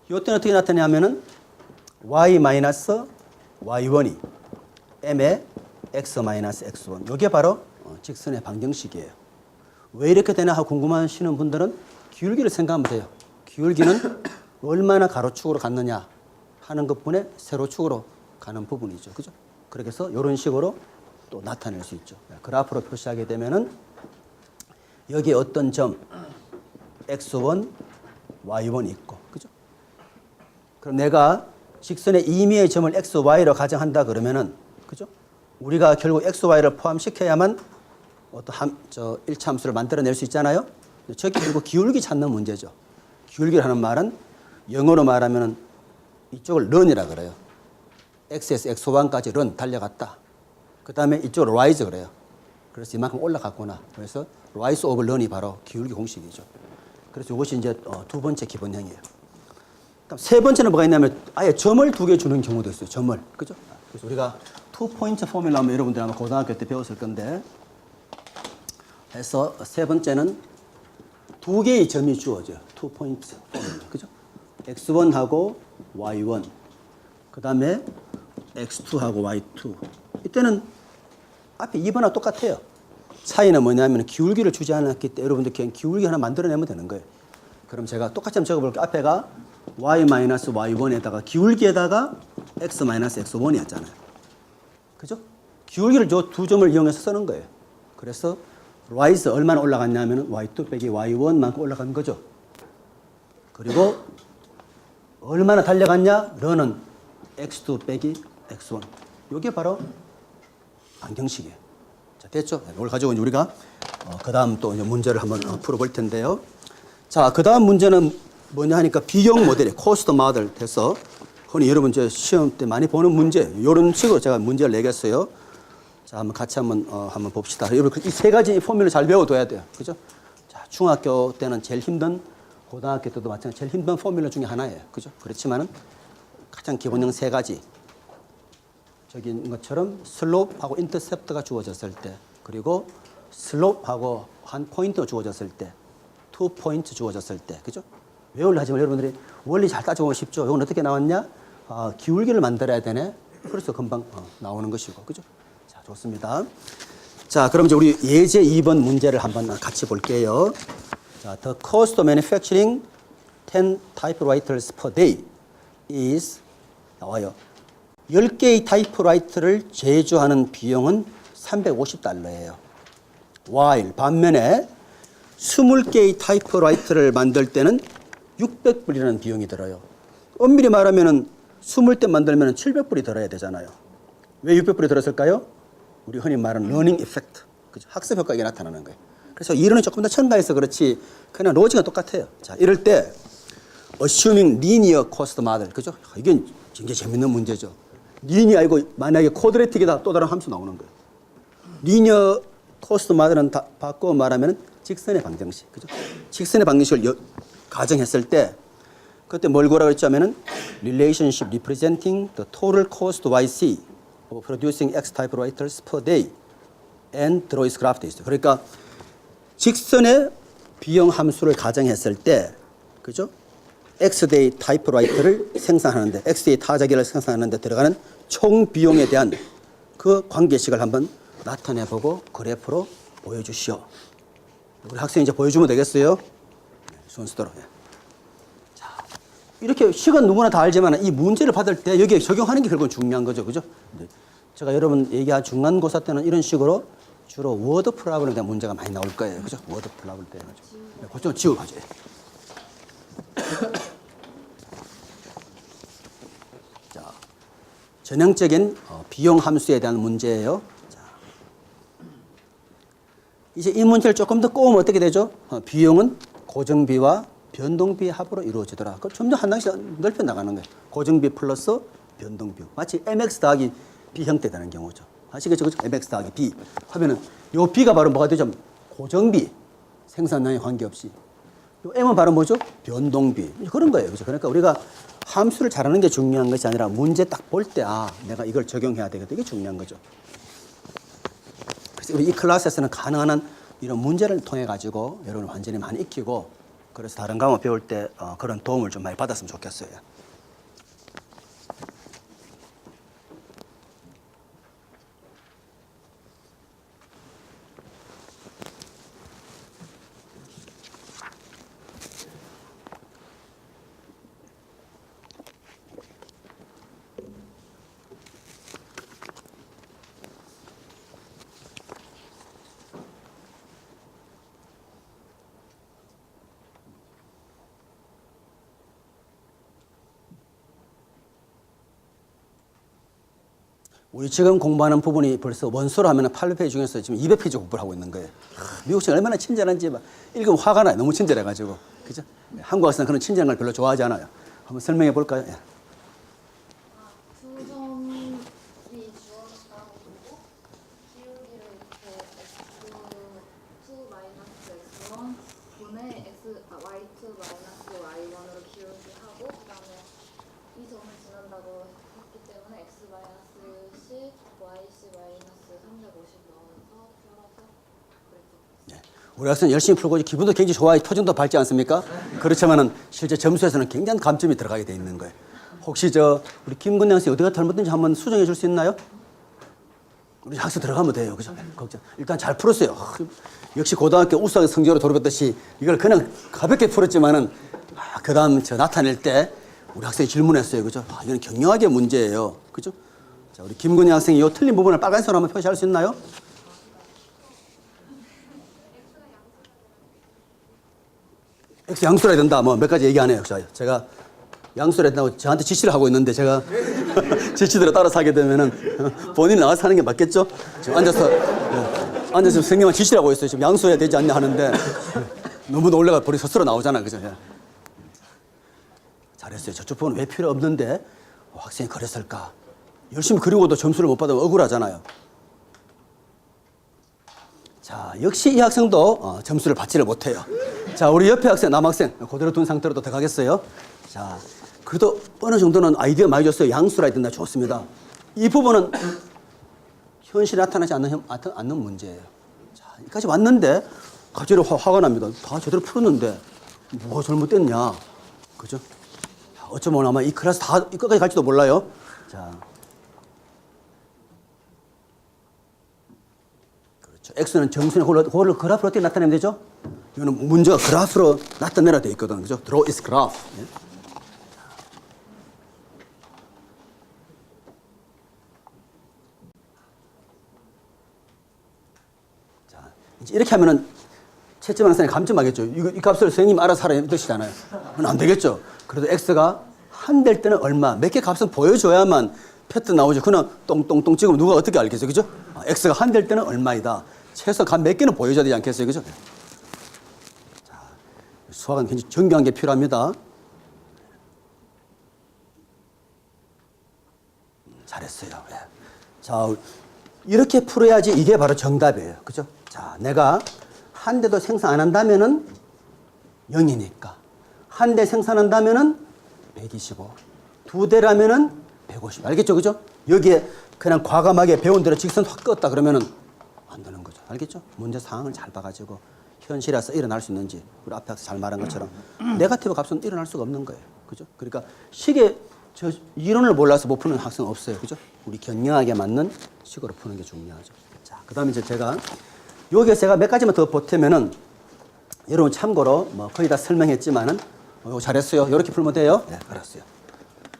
이때는 어떻게 나타내냐면은 y-y1이 m의 x-x1 이게 바로 직선의 방정식이에요. 왜 이렇게 되나 하고 궁금하시는 분들은 기울기를 생각하면 돼요. 기울기는 얼마나 가로축으로 갔느냐 하는 것분에 세로축으로 가는 부분이죠. 그죠? 그렇게 해서 이런 식으로 또 나타낼 수 있죠. 그래프로 표시하게 되면은 여기에 어떤 점 x1, y1이 있고, 그죠? 그럼 내가 직선의 임의의 점을 x, y로 가정한다 그러면은, 그죠? 우리가 결국 x, y를 포함시켜야만 어떤 1차 함수를 만들어낼 수 있잖아요. 저게 결국 기울기 찾는 문제죠. 기울기를 하는 말은 영어로 말하면 이쪽을 run이라 그래요. x에서 x1까지 run 달려갔다. 그 다음에 이쪽으로 rise 그래요. 그래서 이만큼 올라갔구나. 그래서 rise over run이 바로 기울기 공식이죠. 그래서 이것이 이제 두 번째 기본형이에요. 그럼 세 번째는 뭐가 있냐면 아예 점을 두 개 주는 경우도 있어요. 점을. 그죠? 그래서 우리가 투 포인트 포뮬라 하면 여러분들 아마 고등학교 때 배웠을 건데 해서 세 번째는 두 개의 점이 주어져요. 투 포인트 포뮬라. 그죠? x1하고 y1. 그 다음에 x2하고 y2. 이때는 앞에 2번하고 똑같아요. 차이는 뭐냐면 기울기를 주지 않았기 때문에 여러분들 그냥 기울기 하나 만들어내면 되는 거예요. 그럼 제가 똑같이 한번 적어볼게요. 앞에가 y-y1에다가 기울기에다가 x-x1이었잖아요. 그죠? 기울기를 저 두 점을 이용해서 쓰는 거예요. 그래서 rise 얼마나 올라갔냐면 y2 빼기 y1만큼 올라간 거죠. 그리고 얼마나 달려갔냐? run은 x2 빼기 x1. 이게 바로 방정식이에요. 자, 됐죠? 이걸 가지고 이제 우리가 그 다음 또 이제 문제를 한번 풀어볼 텐데요. 자, 그 다음 문제는 뭐냐 하니까 비용 모델이 코스트 모델 돼서 흔히 여러분 이제 시험 때 많이 보는 문제 이런 식으로 제가 문제를 내겠어요. 자, 한번 같이 한번 봅시다. 여러분 이 세 가지 포뮬러 잘 외워둬야 돼요. 그죠? 자, 중학교 때는 제일 힘든, 고등학교 때도 마찬가지 제일 힘든 포뮬러 중에 하나예요. 그죠? 그렇지만은 가장 기본형 세 가지. 저기 것처럼 슬롭하고 인터셉트가 주어졌을 때, 그리고 슬롭하고 한 포인트가 주어졌을 때, 2포인트 주어졌을 때, 그죠? 외우려 하지만 여러분들이 원리 잘 따져보면 쉽죠. 이건 어떻게 나왔냐? 기울기를 만들어야 되네. 그래서 금방 나오는 것이고, 그죠? 자, 좋습니다. 자, 그럼 이제 우리 예제 2번 문제를 한번 같이 볼게요. 자, the cost of manufacturing 10 typewriters per day is 나와요. 10개의 타이프라이터를 제조하는 비용은 $350예요. while 반면에 20개의 타이프라이터를 만들 때는 $600이라는 비용이 들어요. 엄밀히 말하면 20대 만들면 $700이 들어야 되잖아요. 왜 $600이 들었을까요? 우리 흔히 말하는 러닝 이펙트, 그죠? 학습 효과가 나타나는 거예요. 그래서 이론은 조금 더 첨가해서 그렇지 그냥 로직은 똑같아요. 자, 이럴 때 assuming linear cost model, 그죠? 이게 굉장히 재밌는 문제죠. 리니어 이고 만약에 쿼드레틱에다 또 다른 함수 나오는 거예요. 리니어 코스트 모델은 바꿔 말하면 직선의 방정식, 그죠? 직선의 방정식을 가정했을 때 그때 뭘 구하라고 했자면은 relationship representing the total cost YC of producing X typewriters per day and draw its graph 돼 있어요. 그러니까 직선의 비용 함수를 가정했을 때, 그죠? X대의 타이프라이터를 생산하는데, X대의 타자기를 생산하는데 들어가는 총 비용에 대한 그 관계식을 한번 나타내보고 그래프로 보여주시오. 우리 학생이 이제 보여주면 되겠어요? 순서대로. 자, 이렇게 식은 누구나 다 알지만 이 문제를 받을 때 여기에 적용하는 게 결국은 중요한 거죠. 그죠? 제가 여러분 얘기한 중간고사 때는 이런 식으로 주로 워드 프로블럼에 대한 문제가 많이 나올 거예요. 그죠? 워드 프로블럼 때. 그거 좀 지워가지고. 자, 전형적인 비용 함수에 대한 문제예요. 자, 이제 이 문제를 조금 더 꼬우면 어떻게 되죠? 비용은 고정비와 변동비의 합으로 이루어지더라. 그 점점 한 단계씩 넓혀 나가는 거예요. 고정비 플러스 변동비. 마치 mx 더하기 b 형태 되는 경우죠. 아시겠죠? 그죠? mx 더하기 b 하면은 요 b가 바로 뭐가 되죠? 고정비, 생산량에 관계없이. 요 m은 바로 뭐죠? 변동비. 그런 거예요. 그죠? 그러니까 우리가 함수를 잘하는 게 중요한 것이 아니라 문제 딱 볼 때 내가 이걸 적용해야 되겠다. 이게 중요한 거죠. 그래서 우리 이 클래스에서는 가능한 한 이런 문제를 통해 가지고 여러분 완전히 많이 익히고 그래서 다른 과목 배울 때 그런 도움을 좀 많이 받았으면 좋겠어요. 우리 지금 공부하는 부분이 벌써 원서로 하면 800페이지 중에서 지금 200페이지 공부를 하고 있는 거예요. 미국식 얼마나 친절한지 읽으면 화가 나요. 너무 친절해가지고. 그죠? 한국 학생은 그런 친절한 걸 별로 좋아하지 않아요. 한번 설명해 볼까요? 예. 두 점이 주어졌다고 보고 기울기를 이렇게 x2 마이너스 x1 분의 y2 마이너스 y1으로 기울기하고 그다음에 이 점을 지난다고 했기 때문에 x 마이너스 10 yc 마이너스 350 넣어서 풀어서 그랬죠. 우리 학생 열심히 풀고 기분도 굉장히 좋아요. 표정도 밝지 않습니까? 그렇지만은 실제 점수에서는 굉장한 감점이 들어가게 돼 있는 거예요. 혹시 우리 김근영 씨 어디가 잘못된지 한번 수정해 줄 수 있나요? 우리 학생 들어가면 돼요. 그죠? 걱정. 일단 잘 풀었어요. 역시 고등학교 우수하게 성적으로 졸업했듯이 이걸 그냥 가볍게 풀었지만은 그 다음 나타낼 때 우리 학생이 질문했어요. 그죠? 이건 경영학의 문제예요. 그죠? 자, 우리 김근영 학생이 이 틀린 부분을 빨간색으로 한번 표시할 수 있나요? X 양수라 해야 된다. 뭐 몇 가지 얘기 안 해요. 제가 양수라 된다고 저한테 지시를 하고 있는데 제가 지시대로 따라서 하게 되면은 본인이 나와서 하는 게 맞겠죠? 지금 앉아서 선생님한테 지시를 하고 있어요. 지금 양수해야 되지 않냐 하는데 너무 놀래가 버리 스스로 나오잖아. 그죠? 잘했어요. 저쪽 부분 왜 필요 없는데 학생이 그랬을까? 열심히 그리고도 점수를 못 받으면 억울하잖아요. 자, 역시 이 학생도 점수를 받지를 못해요. 자, 우리 옆에 학생, 남학생 그대로 둔 상태로 또 들어가겠어요. 자, 그래도 어느 정도는 아이디어 많이 줬어요. 양수라 했던데 좋습니다. 이 부분은 현실에 나타나지 않는 문제예요. 자, 여기까지 왔는데 갑자기 화가 납니다. 다 제대로 풀었는데 뭐가 잘못됐냐. 그죠? 어쩌면 아마 이 클래스 다 끝까지 갈지도 몰라요. 자. 그렇죠. X는 정수의 홀을 그래프로 어떻게 나타내면 되죠? 이거는 문제가 그래프로 나타내라 되어 있거든. 그죠? Draw is graph. 예? 자, 이제 이렇게 하면은 채점하는 사람이 감점하겠죠. 이 값을 선생님 알아서 하라 이 뜻이잖아요. 그건 안 되겠죠. 그래도 X가 한 될 때는 얼마, 몇 개 값은 보여줘야만 패턴 나오죠. 그냥 똥똥똥 찍으면 누가 어떻게 알겠어요. 그죠? X가 한 될 때는 얼마이다. 최소 값 몇 개는 보여줘야 되지 않겠어요. 그죠? 자, 수학은 굉장히 정교한 게 필요합니다. 잘했어요. 예. 자, 이렇게 풀어야지 이게 바로 정답이에요. 그죠? 자, 내가 한 대도 생산 안 한다면은 0이니까. 한 대 생산한다면은 125. 두 대라면은 150. 알겠죠? 그죠? 여기에 그냥 과감하게 배운 대로 직선 확 껐다 그러면은 안 되는 거죠. 알겠죠? 문제 상황을 잘 봐가지고 현실에서 일어날 수 있는지 우리 앞에 잘 말한 것처럼 네거티브 값은 일어날 수가 없는 거예요. 그죠? 그러니까 식의 저 이론을 몰라서 못 푸는 학생 없어요. 그죠? 우리 경영학에 맞는 식으로 푸는 게 중요하죠. 자, 그 다음에 이제 제가 여기에 제가 몇 가지만 더 보태면은 여러분 참고로 뭐 거의 다 설명했지만은 잘했어요. 이렇게 풀면 돼요. 네, 알았어요.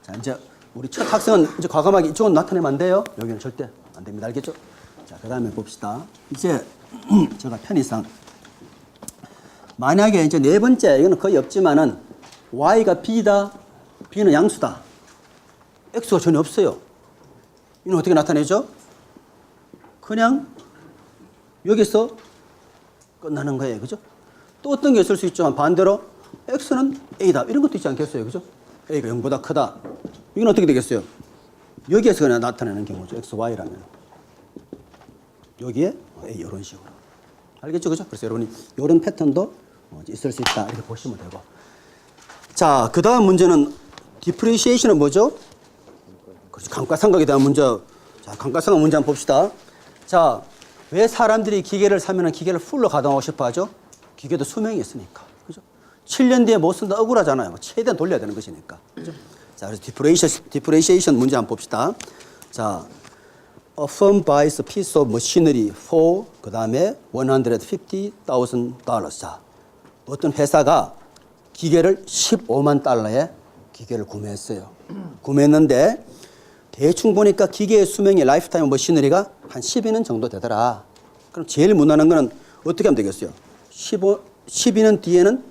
자, 이제 우리 첫 학생은 이제 과감하게 이쪽은 나타내면 안 돼요. 여기는 절대 안 됩니다. 알겠죠? 자, 그 다음에 봅시다. 이제 제가 편의상 만약에 이제 네 번째 이거는 거의 없지만은 y가 b다, b는 양수다. x가 전혀 없어요. 이는 어떻게 나타내죠? 그냥 여기서 끝나는 거예요. 그죠? 또 어떤 게 있을 수 있죠? 반대로 x는 a다. 이런 것도 있지 않겠어요? 그죠? a가 0보다 크다. 이건 어떻게 되겠어요? 여기에서 그냥 나타내는 경우죠. x, y라면. 여기에 a 이런 식으로. 알겠죠? 그죠? 그래서 여러분이 이런 패턴도 있을 수 있다. 이렇게 보시면 되고. 자, 그 다음 문제는 디프리시에이션은 뭐죠? 그렇죠. 감가상각에 대한 문제. 자, 감가상각 문제 한번 봅시다. 자, 왜 사람들이 기계를 사면은 기계를 풀로 가동하고 싶어 하죠? 기계도 수명이 있으니까. 그죠? 7년 뒤에 못 쓴다 억울하잖아요. 최대한 돌려야 되는 것이니까. 그죠? 자, 그래서 디프레이션 문제 한번 봅시다. 자, a firm buys a piece of machinery for 그 다음에 $150,000. 자, 어떤 회사가 기계를 15만 달러에 기계를 구매했어요. 구매했는데 대충 보니까 기계의 수명이 라이프타임 머시너리가 한 12년 정도 되더라. 그럼 제일 무난한 거는 어떻게 하면 되겠어요? 12년 뒤에는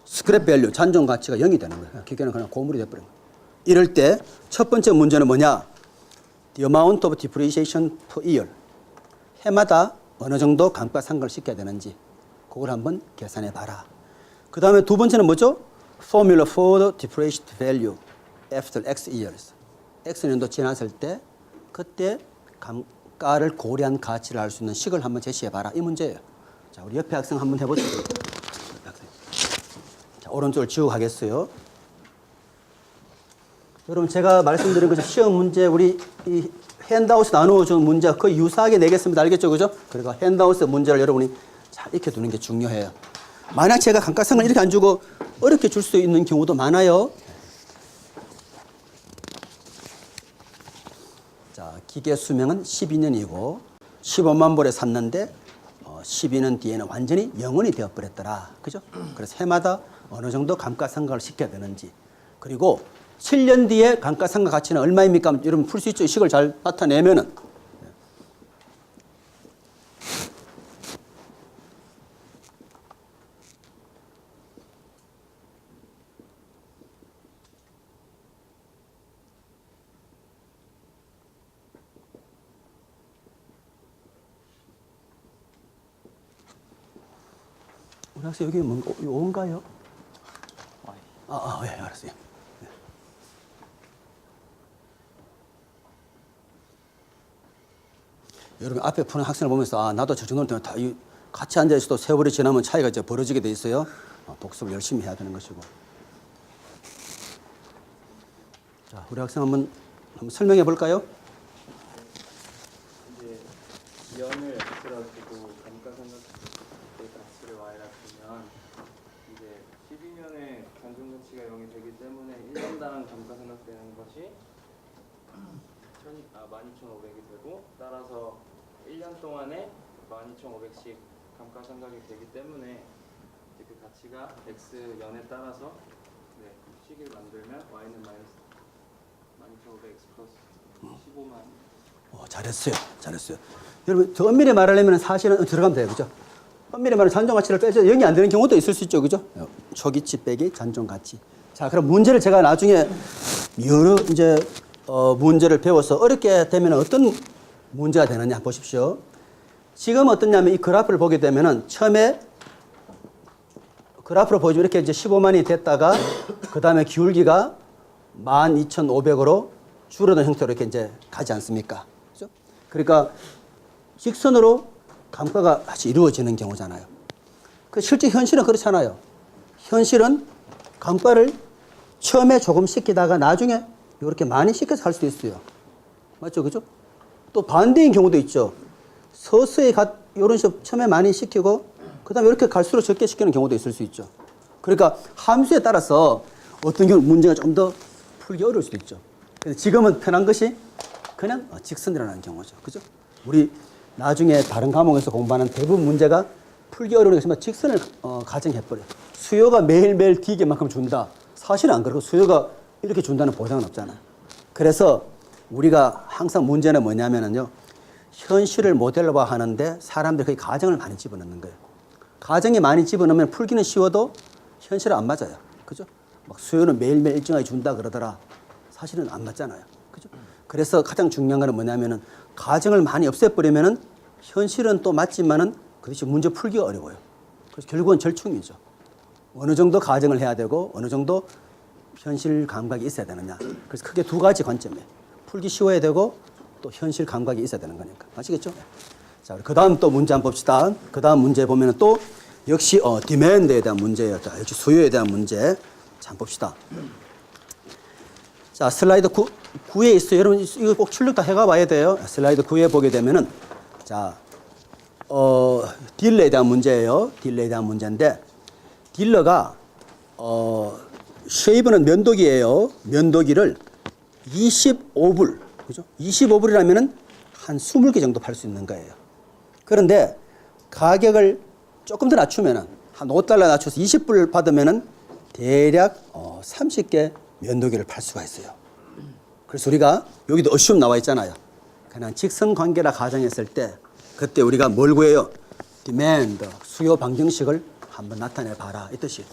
스크랩 밸류, 잔존 가치가 0이 되는 거예요. 기계는 그냥 고물이 돼버린 거예요. 이럴 때 첫 번째 문제는 뭐냐? The amount of depreciation per year. 해마다 어느 정도 감가상각을 시켜야 되는지 그걸 한번 계산해 봐라. 그 다음에 두 번째는 뭐죠? Formula for the depreciated value after X years. X년도 지났을 때 그때 감가를 고려한 가치를 알 수 있는 식을 한번 제시해 봐라. 이 문제예요. 자, 우리 옆에 학생 한번 해보세요. 자, 오른쪽을 지우고 가겠어요. 여러분 제가 말씀드린 것처럼 시험 문제 우리 이 핸드아웃에 나누어준 문제 거의 유사하게 내겠습니다. 알겠죠? 그죠? 그러니까 핸드아웃의 문제를 여러분이 잘 익혀두는 게 중요해요. 만약 제가 감가상각을 이렇게 안 주고 어렵게 줄 수 있는 경우도 많아요. 자, 기계 수명은 12년이고 15만 불에 샀는데 12년 뒤에는 완전히 영원이 되어버렸더라. 그죠? 그래서 해마다 어느 정도 감가상각을 시켜야 되는지 그리고 7년 뒤에 감가상각 가치는 얼마입니까? 여러분 풀 수 있죠? 이 식을 잘 나타내면은. 우리 학생 여기 뭔가 온가요? 예, 알았어요. 여러분 앞에 푸는 학생을 보면서 나도 저 정도는 다 같이 앉아 있어도 세월이 지나면 차이가 이제 벌어지게 돼 있어요. 복습을 열심히 해야 되는 것이고. 자, 우리 학생 한번 설명해 볼까요? 이제 연을 x라 두고 감가상각의 가치를 y라 두면 이제 12년에 단순가치가 0이 되기 때문에 1년당 감가상각되는 것이 12,500이 되고, 따라서 1년 동안에 12,500씩 감가상각이 되기 때문에 이제 그 가치가 x연에 따라서 식을 만들면 y는 마이너스 12,500x 플러스 15만. 잘했어요. 잘했어요. 여러분, 더 엄밀히 말하려면 사실은 들어가면 돼요. 그죠? 엄밀히 말하면 잔존가치를 빼서 0이 안 되는 경우도 있을 수 있죠. 그죠? 초기치 빼기 잔존가치. 자, 그럼 문제를 제가 나중에 여러 이제 문제를 배워서 어렵게 되면 어떤 문제가 되느냐 보십시오. 지금 어떠냐면 이 그래프를 보게 되면은 처음에 그래프로 보여주면 이렇게 이제 15만이 됐다가 그 다음에 기울기가 12,500으로 줄어든 형태로 이렇게 이제 가지 않습니까? 그죠? 그러니까 직선으로 감가가 다시 이루어지는 경우잖아요. 그 실제 현실은 그렇잖아요. 현실은 감가를 처음에 조금 시키다가 나중에 이렇게 많이 시켜서 갈 수도 있어요. 맞죠? 그죠? 또 반대인 경우도 있죠. 서서히 이런 식으로 처음에 많이 시키고 그 다음에 이렇게 갈수록 적게 시키는 경우도 있을 수 있죠. 그러니까 함수에 따라서 어떤 경우 문제가 좀 더 풀기 어려울 수도 있죠. 근데 지금은 편한 것이 그냥 직선이라는 경우죠. 그죠? 우리 나중에 다른 과목에서 공부하는 대부분 문제가 풀기 어려운 것이면 직선을 가정해버려요. 수요가 매일매일 D개만큼 준다. 사실은 안 그렇고 수요가 이렇게 준다는 보장은 없잖아요. 그래서 우리가 항상 문제는 뭐냐면요. 현실을 모델화 하는데 사람들이 거의 가정을 많이 집어넣는 거예요. 가정이 많이 집어넣으면 풀기는 쉬워도 현실은 안 맞아요. 그죠? 막 수요는 매일매일 일정하게 준다 그러더라. 사실은 안 맞잖아요. 그죠? 그래서 가장 중요한 거는 뭐냐면은 가정을 많이 없애버리면은 현실은 또 맞지만은 그것이 문제 풀기가 어려워요. 그래서 결국은 절충이죠. 어느 정도 가정을 해야 되고 어느 정도 현실 감각이 있어야 되느냐. 그래서 크게 두 가지 관점이에요. 풀기 쉬워야 되고 또 현실 감각이 있어야 되는 거니까. 아시겠죠? 자, 그 다음 또 문제 한번 봅시다. 그 다음 문제 보면은 또 역시 디맨드에 대한 문제예요. 자, 역시 수요에 대한 문제. 자, 한번 봅시다. 자, 슬라이드 9에 있어요. 여러분, 이거 꼭 출력 다 해가 봐야 돼요. 슬라이드 9에 보게 되면은, 자, 딜러에 대한 문제예요. 딜러에 대한 문제인데, 딜러가, 쉐이브는 면도기예요. 면도기를 25불, 그죠? 25불이라면은 한 20개 정도 팔 수 있는 거예요. 그런데 가격을 조금 더 낮추면은, 한 $5 낮춰서 20불 받으면은 대략 30개 면도기를 팔 수가 있어요. 그래서 우리가 여기도 어시움 나와 있잖아요. 그냥 직선 관계라 가정했을 때 그때 우리가 뭘 구해요? 디맨드, 수요 방정식을 한번 나타내 봐라. 이 뜻이에요.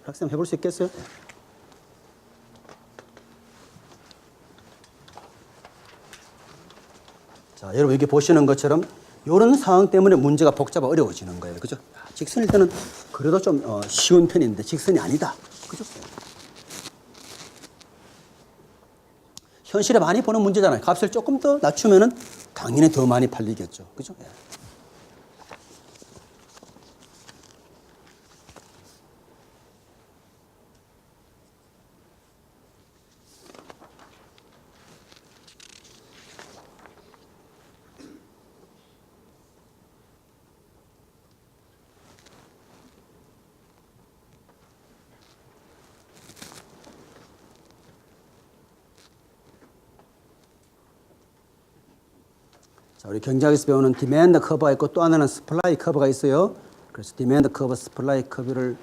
학생 해볼 수 있겠어요? 자, 여러분 여기 보시는 것처럼 이런 상황 때문에 문제가 복잡하고 어려워지는 거예요. 그죠? 직선일 때는 그래도 좀 쉬운 편인데 직선이 아니다. 그죠? 현실에 많이 보는 문제잖아요. 값을 조금 더 낮추면은 당연히 더 많이 팔리겠죠. 그죠? 예. 자, 우리 경제학에서 배우는 디맨드 커브가 있고 또 하나는 스플라이 커브가 있어요. 그래서 디맨드 커브, 스플라이 커브를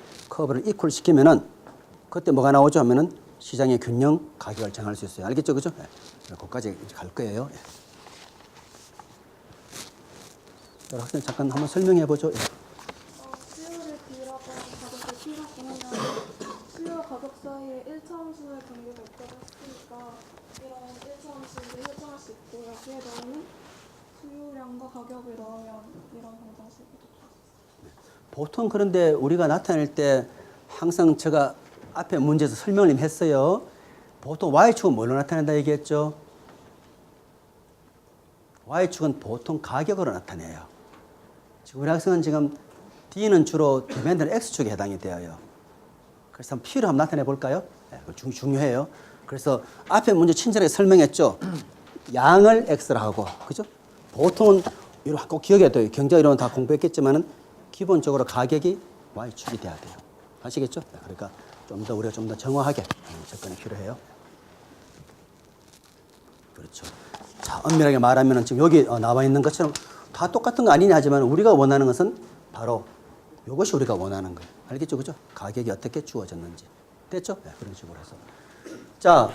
이퀄 시키면은 그때 뭐가 나오죠 하면은 시장의 균형 가격을 정할 수 있어요. 알겠죠? 그죠? 네. 거기까지 갈 거예요. 예. 자, 학생 잠깐 한번 설명해 보죠. 예. 수요를 비율하거나 가격을 P라고 하면 수요와 가격 사이에 1차 함수의 관계가 있다고 했으니까 이런 1차 함수를 설정할 수 있고 여기에 넣으면 수요량과 가격을 넣으면 이런 방정식이 됩니다. 보통 그런데 우리가 나타낼 때 항상 제가 앞에 문제에서 설명을 했어요. 보통 Y축은 뭘로 나타낸다 얘기했죠? Y축은 보통 가격으로 나타내요. 지금 우리 학생은 지금 D는 주로 디맨드는 X축에 해당이 되어요. 그래서 한번 P를 한번 나타내 볼까요? 네, 중요해요. 그래서 앞에 문제 친절하게 설명했죠. 양을 X라 하고, 그죠? 보통은 이런 꼭 기억해야 돼요. 경제 이론은 다 공부했겠지만은 기본적으로 가격이 Y축이 돼야 돼요. 아시겠죠? 네, 그러니까 우리가 좀 더 정확하게 접근이 필요해요. 그렇죠. 자, 엄밀하게 말하면 지금 여기 나와 있는 것처럼 다 똑같은 거 아니냐 하지만 우리가 원하는 것은 바로 이것이 우리가 원하는 거예요. 알겠죠? 그죠? 가격이 어떻게 주어졌는지. 됐죠? 네, 그런 식으로 해서. 자,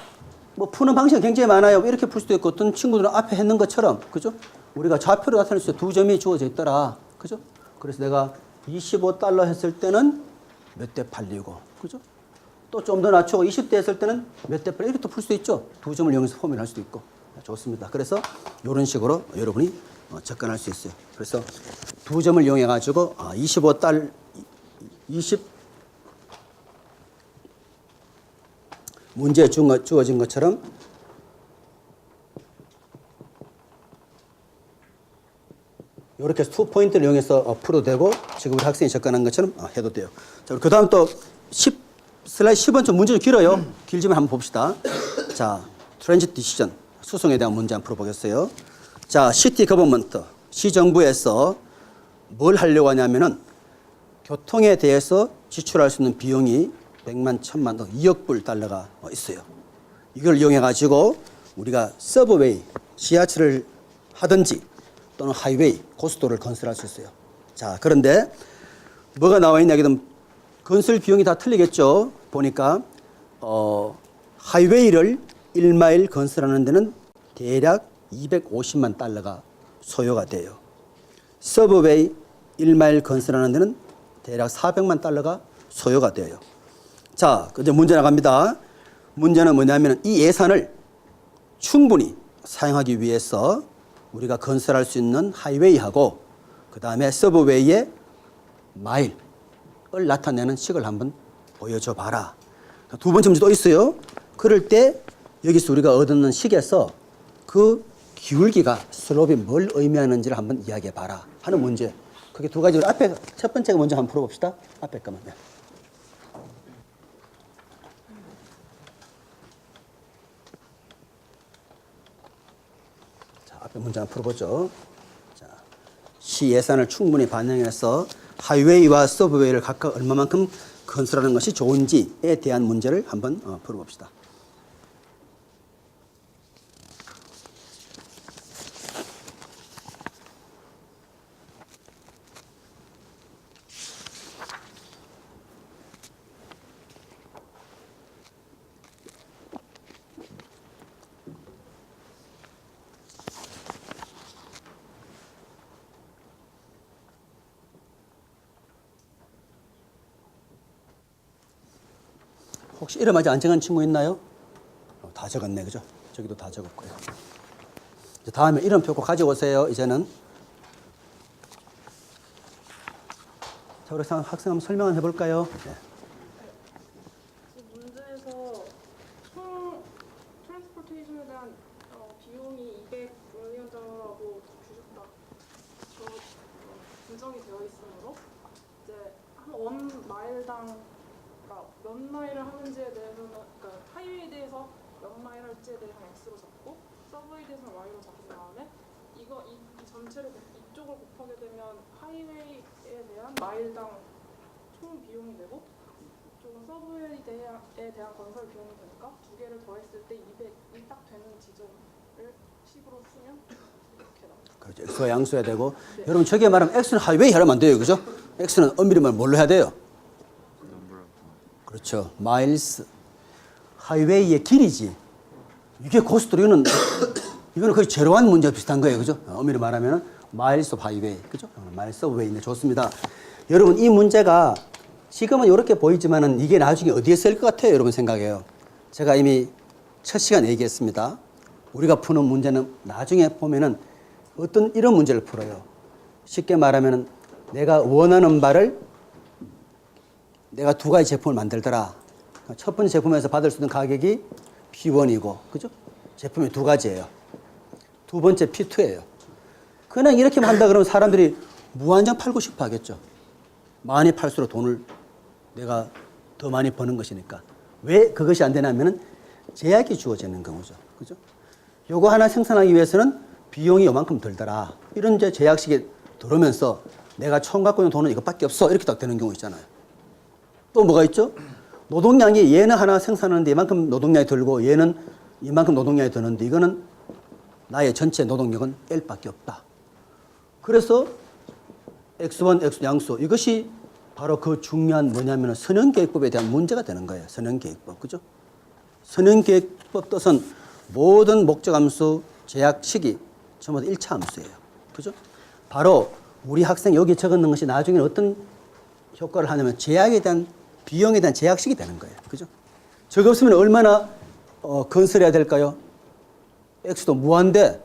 뭐 푸는 방식이 굉장히 많아요. 이렇게 풀 수도 있고 어떤 친구들은 앞에 했는 것처럼, 그죠? 우리가 좌표로 나타낼 수 있어요. 두 점이 주어져 있더라. 그죠? 그래서 내가 $25 했을 때는 몇 대 팔리고, 그죠? 또 좀 더 낮추고 20대 했을 때는 몇 대 팔 이렇게 또 풀 수 있죠. 두 점을 이용해서 포맷할 수도 있고. 좋습니다. 그래서 이런 식으로 여러분이 접근할 수 있어요. 그래서 두 점을 이용해 가지고 20 문제에 주어진 것처럼 이렇게 투 포인트를 이용해서 풀어도 되고 지금 우리 학생이 접근한 것처럼 해도 돼요. 자, 그 다음 또 슬라이드 10번 좀 문제 좀 길어요. 길지만 한번 봅시다. 자, 트랜짓 디시전 수송에 대한 문제 한번 풀어보겠어요. 자, 시티 거버먼트 시정부에서 뭘 하려고 하냐면은 교통에 대해서 지출할 수 있는 비용이 100만, 1000만, 2억 불 달러가 있어요. 이걸 이용해 가지고 우리가 서브웨이, 지하철을 하든지 또는 하이웨이, 고속도로를 건설할 수 있어요. 자, 그런데 뭐가 나와 있냐 하면 건설 비용이 다 틀리겠죠. 보니까 하이웨이를 1마일 건설하는 데는 대략 250만 달러가 소요가 돼요. 서브웨이 1마일 건설하는 데는 대략 400만 달러가 소요가 돼요. 자, 이제 문제 나갑니다. 문제는 뭐냐면 이 예산을 충분히 사용하기 위해서 우리가 건설할 수 있는 하이웨이하고 그 다음에 서브웨이의 마일을 나타내는 식을 한번 보여줘 봐라. 두 번째 문제 또 있어요. 그럴 때 여기서 우리가 얻는 식에서 그 기울기가 슬롭이 뭘 의미하는지를 한번 이야기해 봐라 하는 문제. 그게 두 가지로 앞에 첫 번째가 먼저 한번 풀어봅시다. 앞에 거만. 네. 자, 앞에 문제 한번 풀어보죠. 자, 시 예산을 충분히 반영해서 하이웨이와 서브웨이를 각각 얼마만큼 건설하는 것이 좋은지에 대한 문제를 한번 풀어봅시다. 혹시 이름 아직 안 적은 친구 있나요? 다 적었네, 그죠? 저기도 다 적었고요. 이제 다음에 이름표 꼭 가지고 오세요, 이제는. 자, 우리 학생 한번 설명 한번 해볼까요? 네. 문제에서 총 트랜스포테이션에 대한 비용이 200million 달러라고 주셨다. 분정이 되어 있으므로 이제 한 원 마일당 몇 마일을 하는지에 대해서는 그러니까 하이웨이에 대해서 몇 마일 할지에 대해서는 X로 잡고 서브웨이에 대해서는 Y로 잡은 다음에 이 전체를 이쪽을 곱하게 되면 하이웨이에 대한 마일당 총 비용이 되고 이쪽은 서브웨이에 대한 건설 비용이 되니까 두 개를 더했을 때 200이 딱 되는 지점을 10으로 쓰면 이렇게 나옵니다. 그렇죠. X와 양수해야 되고. 네. 여러분 저게 말하면 X는 하이웨이 하면 안 돼요, 그죠? X는 엄밀히 말하면 뭘로 해야 돼요? 그렇죠. 마일스. 하이웨이의 길이지. 이게 고속도로, 이거는 거의 제로한 문제와 비슷한 거예요. 그죠? 엄밀히 말하면 마일스 오브 하이웨이. 그죠? 마일스 오브 웨이인데 좋습니다. 여러분 이 문제가 지금은 이렇게 보이지만은 이게 나중에 어디에 쓸 것 같아요? 여러분 생각해요. 제가 이미 첫 시간에 얘기했습니다. 우리가 푸는 문제는 나중에 보면은 어떤 이런 문제를 풀어요. 쉽게 말하면은 내가 원하는 바를 내가 두 가지 제품을 만들더라. 첫 번째 제품에서 받을 수 있는 가격이 P1이고, 그죠? 제품이 두 가지예요. 두 번째 P2예요. 그냥 이렇게만 한다 그러면 사람들이 무한정 팔고 싶어 하겠죠. 많이 팔수록 돈을 내가 더 많이 버는 것이니까. 왜 그것이 안 되냐면은 제약이 주어지는 경우죠. 그죠? 요거 하나 생산하기 위해서는 비용이 요만큼 들더라. 이런 이제 제약식이 들어오면서 내가 총 갖고 있는 돈은 이것밖에 없어. 이렇게 딱 되는 경우 있잖아요. 또 뭐가 있죠? 노동량이 얘는 하나 생산하는데 이만큼 노동량이 들고 얘는 이만큼 노동량이 드는데 이거는 나의 전체 노동력은 L밖에 없다. 그래서 X1, X2 양수 이것이 바로 그 중요한 뭐냐면 선형계획법에 대한 문제가 되는 거예요. 선형계획법. 그죠? 선형계획법 뜻은 모든 목적함수 제약 시기 전부 다 1차 함수예요. 그죠? 바로 우리 학생 여기 적어놓은 것이 나중에 어떤 효과를 하냐면 제약에 대한 비용에 대한 제약식이 되는 거예요. 그죠? 저거 없으면 얼마나 건설해야 될까요? X도 무한대,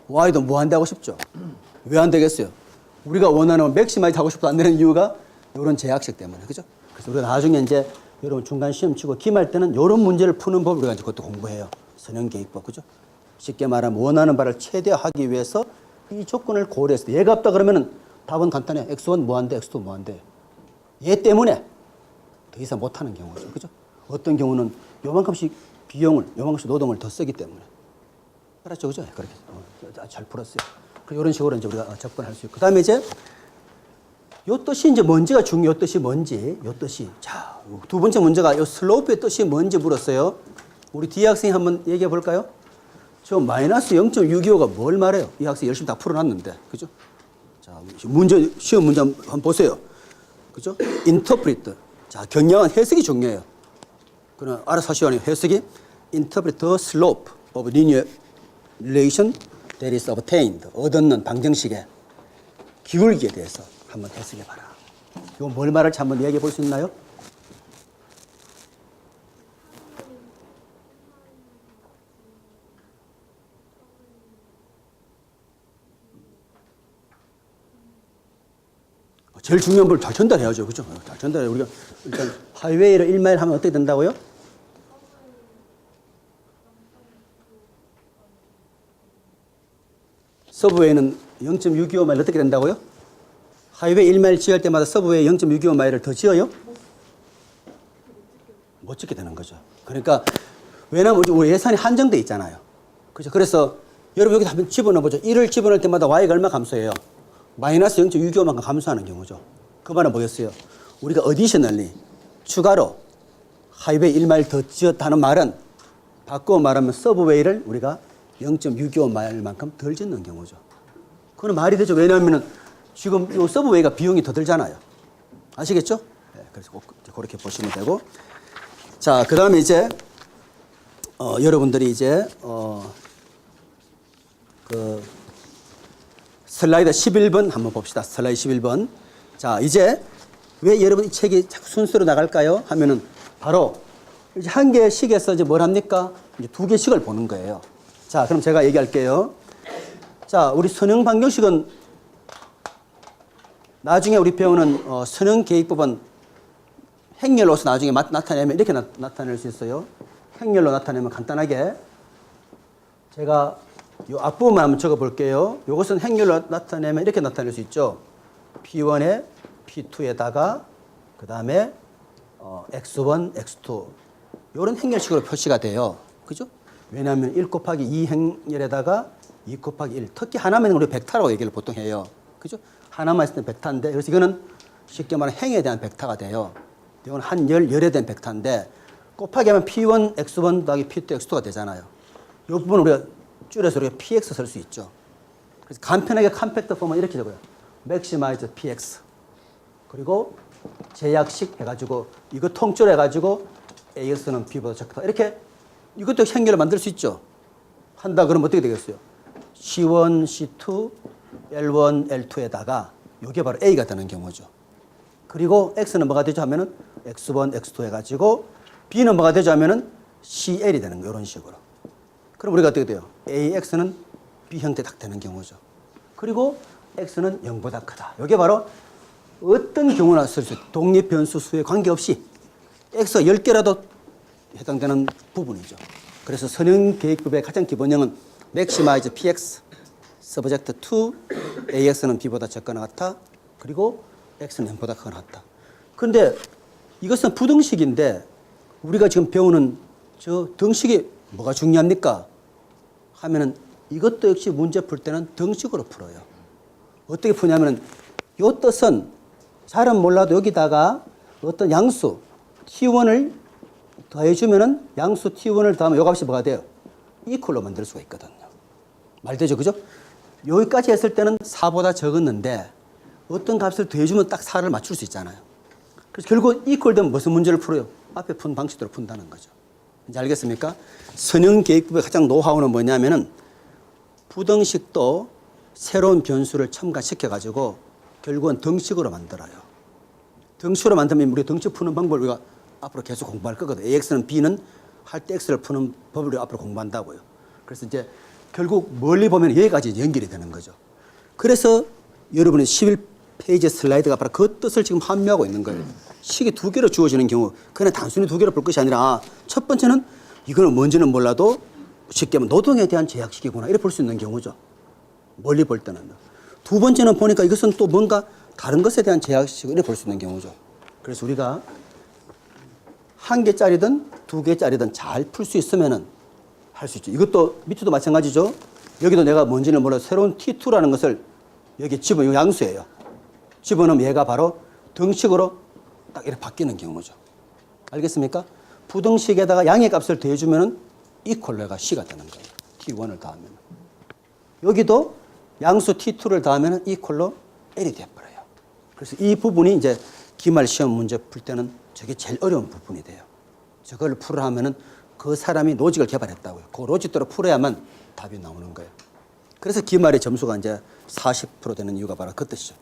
Y도 무한대 하고 싶죠. 왜 안 되겠어요? 우리가 원하는 맥시마이즈 하고 싶어도 안 되는 이유가 이런 제약식 때문에. 그죠? 그래서 우리가 나중에 이제 여러분 중간 시험 치고 기말 때는 이런 문제를 푸는 법 우리가 이제 그것도 공부해요. 선형계획법. 그죠? 쉽게 말하면 원하는 바를 최대화하기 위해서 이 조건을 고려해서 얘가 없다 그러면은 답은 간단해. X1 무한대, X2 무한대. 얘 때문에 더 이상 못하는 경우죠. 그죠? 어떤 경우는 요만큼씩 비용을, 요만큼씩 노동을 더 쓰기 때문에. 알았죠? 그죠? 그렇게. 잘 풀었어요. 이런 식으로 이제 우리가 접근할 수 있고. 그 다음에 이제 요 뜻이 이제 뭔지가 중요해요. 요 뜻이 뭔지. 요 뜻이. 자, 두 번째 문제가 요 슬로프의 뜻이 뭔지 물었어요. 우리 뒤에 학생이 한번 얘기해 볼까요? 저 마이너스 0.625가 뭘 말해요? 이 학생이 열심히 다 풀어놨는데. 그죠? 자, 문제, 시험 문제 한번 보세요. 그죠? interpret. 자, 경량한 해석이 중요해요. 그러나 알아서 하시오니 해석이 interpret the slope of linear relation that is obtained. 얻는 방정식의 기울기에 대해서 한번 해석해 봐라. 이거 뭘 말할지 한번 얘기해 볼 수 있나요? 제일 중요한 걸 잘 전달해야죠. 그죠? 잘 전달해. 우리가 일단 하이웨이를 1마일 하면 어떻게 된다고요? 서브웨이는 0.625마일 어떻게 된다고요? 하이웨이 1마일 지을 때마다 서브웨이 0.625마일을 더 지어요? 못 짓게 되는 거죠. 그러니까 왜냐하면 우리 예산이 한정돼 있잖아요. 그죠? 그래서 여러분 여기 한번 집어넣어 보죠. 1을 집어넣을 때마다 Y가 얼마 감소해요? 마이너스 0.625만큼 감소하는 경우죠. 그 말은 뭐겠어요? 우리가 어디셔널리 추가로 하이웨이 1마일 더 지었다는 말은 바꾸어 말하면 서브웨이를 우리가 0.625마일만큼 덜 짓는 경우죠. 그건 말이 되죠. 왜냐하면 지금 이 서브웨이가 비용이 더 들잖아요. 아시겠죠? 네, 그래서 꼭 그렇게 보시면 되고. 자, 그 다음에 이제 여러분들이 이제 그 슬라이드 11번 한번 봅시다. 슬라이드 11번. 자, 이제 왜 여러분 이 책이 자꾸 순서로 나갈까요? 하면은 바로 이제 한 개씩에서 이제 뭘 합니까? 이제 두 개씩을 보는 거예요. 자, 그럼 제가 얘기할게요. 자, 우리 선형 방정식은 나중에 우리 배우는 선형 계획법은 행렬로서 나중에 나타내면 이렇게 나타낼 수 있어요. 행렬로 나타내면 간단하게 제가 이 앞부분만 한번 적어 볼게요. 이것은 행렬로 나타내면 이렇게 나타낼 수 있죠. P1에 P2에다가 그 다음에 X1, X2 이런 행렬식으로 표시가 돼요. 그죠? 왜냐하면 1 곱하기 2 행렬에다가 2 곱하기 1. 특히 하나만 우리 벡터라고 얘기를 보통 해요. 그죠? 하나만 있을 때 벡터인데 그래서 이거는 쉽게 말하면 행에 대한 벡터가 돼요. 이건 한 열에 대한 벡터인데 곱하기 하면 P1, X1 더하기 P2, X2가 되잖아요. 이 부분 우리가 줄여서 우리가 PX 쓸 수 있죠. 그래서 간편하게 컴팩트 폼은 이렇게 적어요. maximize PX. 그리고 제약식 해가지고 이거 통줄해가지고 AX는 B보다 작다. 이렇게 이것도 행렬을 만들 수 있죠. 한다 그러면 어떻게 되겠어요? C1, C2, L1, L2에다가 이게 바로 A가 되는 경우죠. 그리고 X는 뭐가 되죠 하면은 X1, X2 해가지고 B는 뭐가 되죠 하면은 CL이 되는 거예요. 이런 식으로. 그럼 우리가 어떻게 돼요? AX는 B 형태 딱 되는 경우죠. 그리고 X는 0보다 크다. 이게 바로 어떤 경우나 쓸 수 있어요. 독립변수 수에 관계없이 X가 10개라도 해당되는 부분이죠. 그래서 선형계획법의 가장 기본형은 maximize PX, subject to AX는 B보다 작거나 같아, 그리고 x는 n보다 크거나 같다. 그런데 이것은 부등식인데 우리가 지금 배우는 저 등식이 뭐가 중요합니까? 하면은 이것도 역시 문제 풀 때는 등식으로 풀어요. 어떻게 푸냐면은 요 뜻은 잘은 몰라도 여기다가 어떤 양수 t1을 더해주면은 양수 t1을 더하면 요 값이 뭐가 돼요? 이퀄로 만들 수가 있거든요. 말되죠, 그죠? 여기까지 했을 때는 4보다 적었는데 어떤 값을 더해주면 딱 4를 맞출 수 있잖아요. 그래서 결국 이퀄 되면 무슨 문제를 풀어요? 앞에 푼 방식대로 푼다는 거죠. 이제 알겠습니까? 선형계획법의 가장 노하우는 뭐냐면은 부등식도 새로운 변수를 첨가시켜가지고 결국은 등식으로 만들어요. 등식으로 만들면 우리 등식 푸는 방법을 우리가 앞으로 계속 공부할 거거든요. AX는 B는 할 때 X를 푸는 법을 우리가 앞으로 공부한다고요. 그래서 이제 결국 멀리 보면 여기까지 연결이 되는 거죠. 그래서 여러분의 11페이지 슬라이드가 바로 그 뜻을 지금 함유하고 있는 거예요. 식이 두 개로 주어지는 경우 그냥 단순히 두 개로 볼 것이 아니라 첫 번째는 이거는 뭔지는 몰라도 쉽게 하면 노동에 대한 제약식이구나 이렇게 볼 수 있는 경우죠. 멀리 볼 때는. 두 번째는 보니까 이것은 또 뭔가 다른 것에 대한 제약식을 이렇게 볼 수 있는 경우죠. 그래서 우리가 한 개짜리든 두 개짜리든 잘 풀 수 있으면은 할 수 있죠. 이것도 밑에도 마찬가지죠. 여기도 내가 뭔지는 몰라도 새로운 T2라는 것을 여기 집어넣으면 양수예요. 집어넣으면 얘가 바로 등식으로 딱 이렇게 바뀌는 경우죠. 알겠습니까? 부등식에다가 양의 값을 더해주면은 이퀄로가 C가 되는 거예요. T1을 더하면. 여기도 양수 T2를 더하면 이퀄로 L이 돼버려요. 그래서 이 부분이 이제 기말 시험 문제 풀 때는 저게 제일 어려운 부분이 돼요. 저걸 풀으라 하면은 그 사람이 로직을 개발했다고요. 그 로직대로 풀어야만 답이 나오는 거예요. 그래서 기말의 점수가 이제 40% 되는 이유가 바로 그 뜻이죠.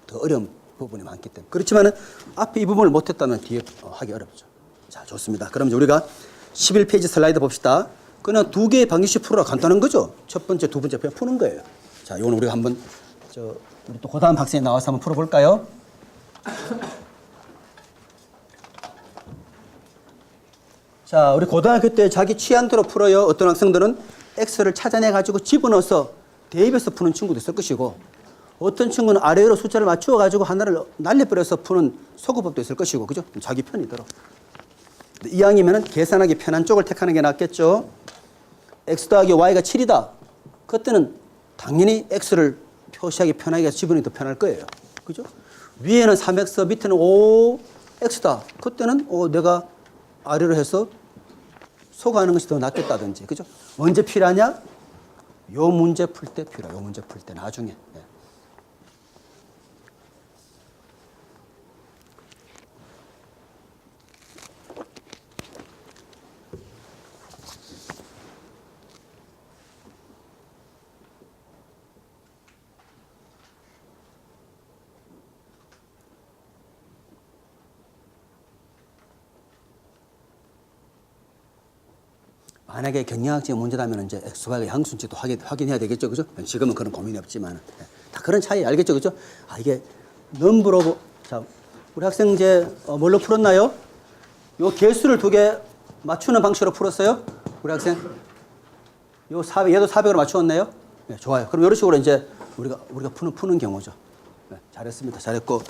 더 어려운 부분이 많기 때문에. 그렇지만은 앞에 이 부분을 못했다면 뒤에 하기 어렵죠. 자, 좋습니다. 그럼 이제 우리가 11페이지 슬라이드 봅시다. 그냥 두 개의 방정식 풀어라 간단한 거죠. 첫 번째, 두 번째 그냥 푸는 거예요. 자, 이거는 우리가 한번 우리 또 고다음 학생이 나와서 한번 풀어볼까요? 자, 우리 고등학교 때 자기 취향대로 풀어요. 어떤 학생들은 X를 찾아내가지고 집어넣어서 대입해서 푸는 친구도 있을 것이고 어떤 친구는 아래로 숫자를 맞추어가지고 하나를 날려버려서 푸는 소거법도 있을 것이고 그죠? 자기 편이더라. 이왕이면 계산하기 편한 쪽을 택하는 게 낫겠죠. X 더하기 Y가 7이다. 그때는 당연히 X를 표시하기 편하게 집어넣기 더 편할 거예요. 그죠? 위에는 3X, 밑에는 5X다. 그때는 내가 아래로 해서 소거하는 것이 더 낫겠다든지. 그죠? 언제 필요하냐? 요 문제 풀 때 필요해요. 요 문제 풀 때 나중에. 네. 만약에 경영학적 문제라면 이제 X가 양수인지도 확인해야 되겠죠, 그죠? 지금은 그런 고민이 없지만 다 그런 차이 알겠죠, 그죠? 이게 넘버로 자 우리 학생 이제 뭘로 풀었나요? 요 개수를 두 개 맞추는 방식으로 풀었어요, 우리 학생. 요 400, 얘도 400으로 맞추었네요. 네, 좋아요. 그럼 이런 식으로 이제 우리가 푸는 경우죠. 네, 잘했습니다, 잘했고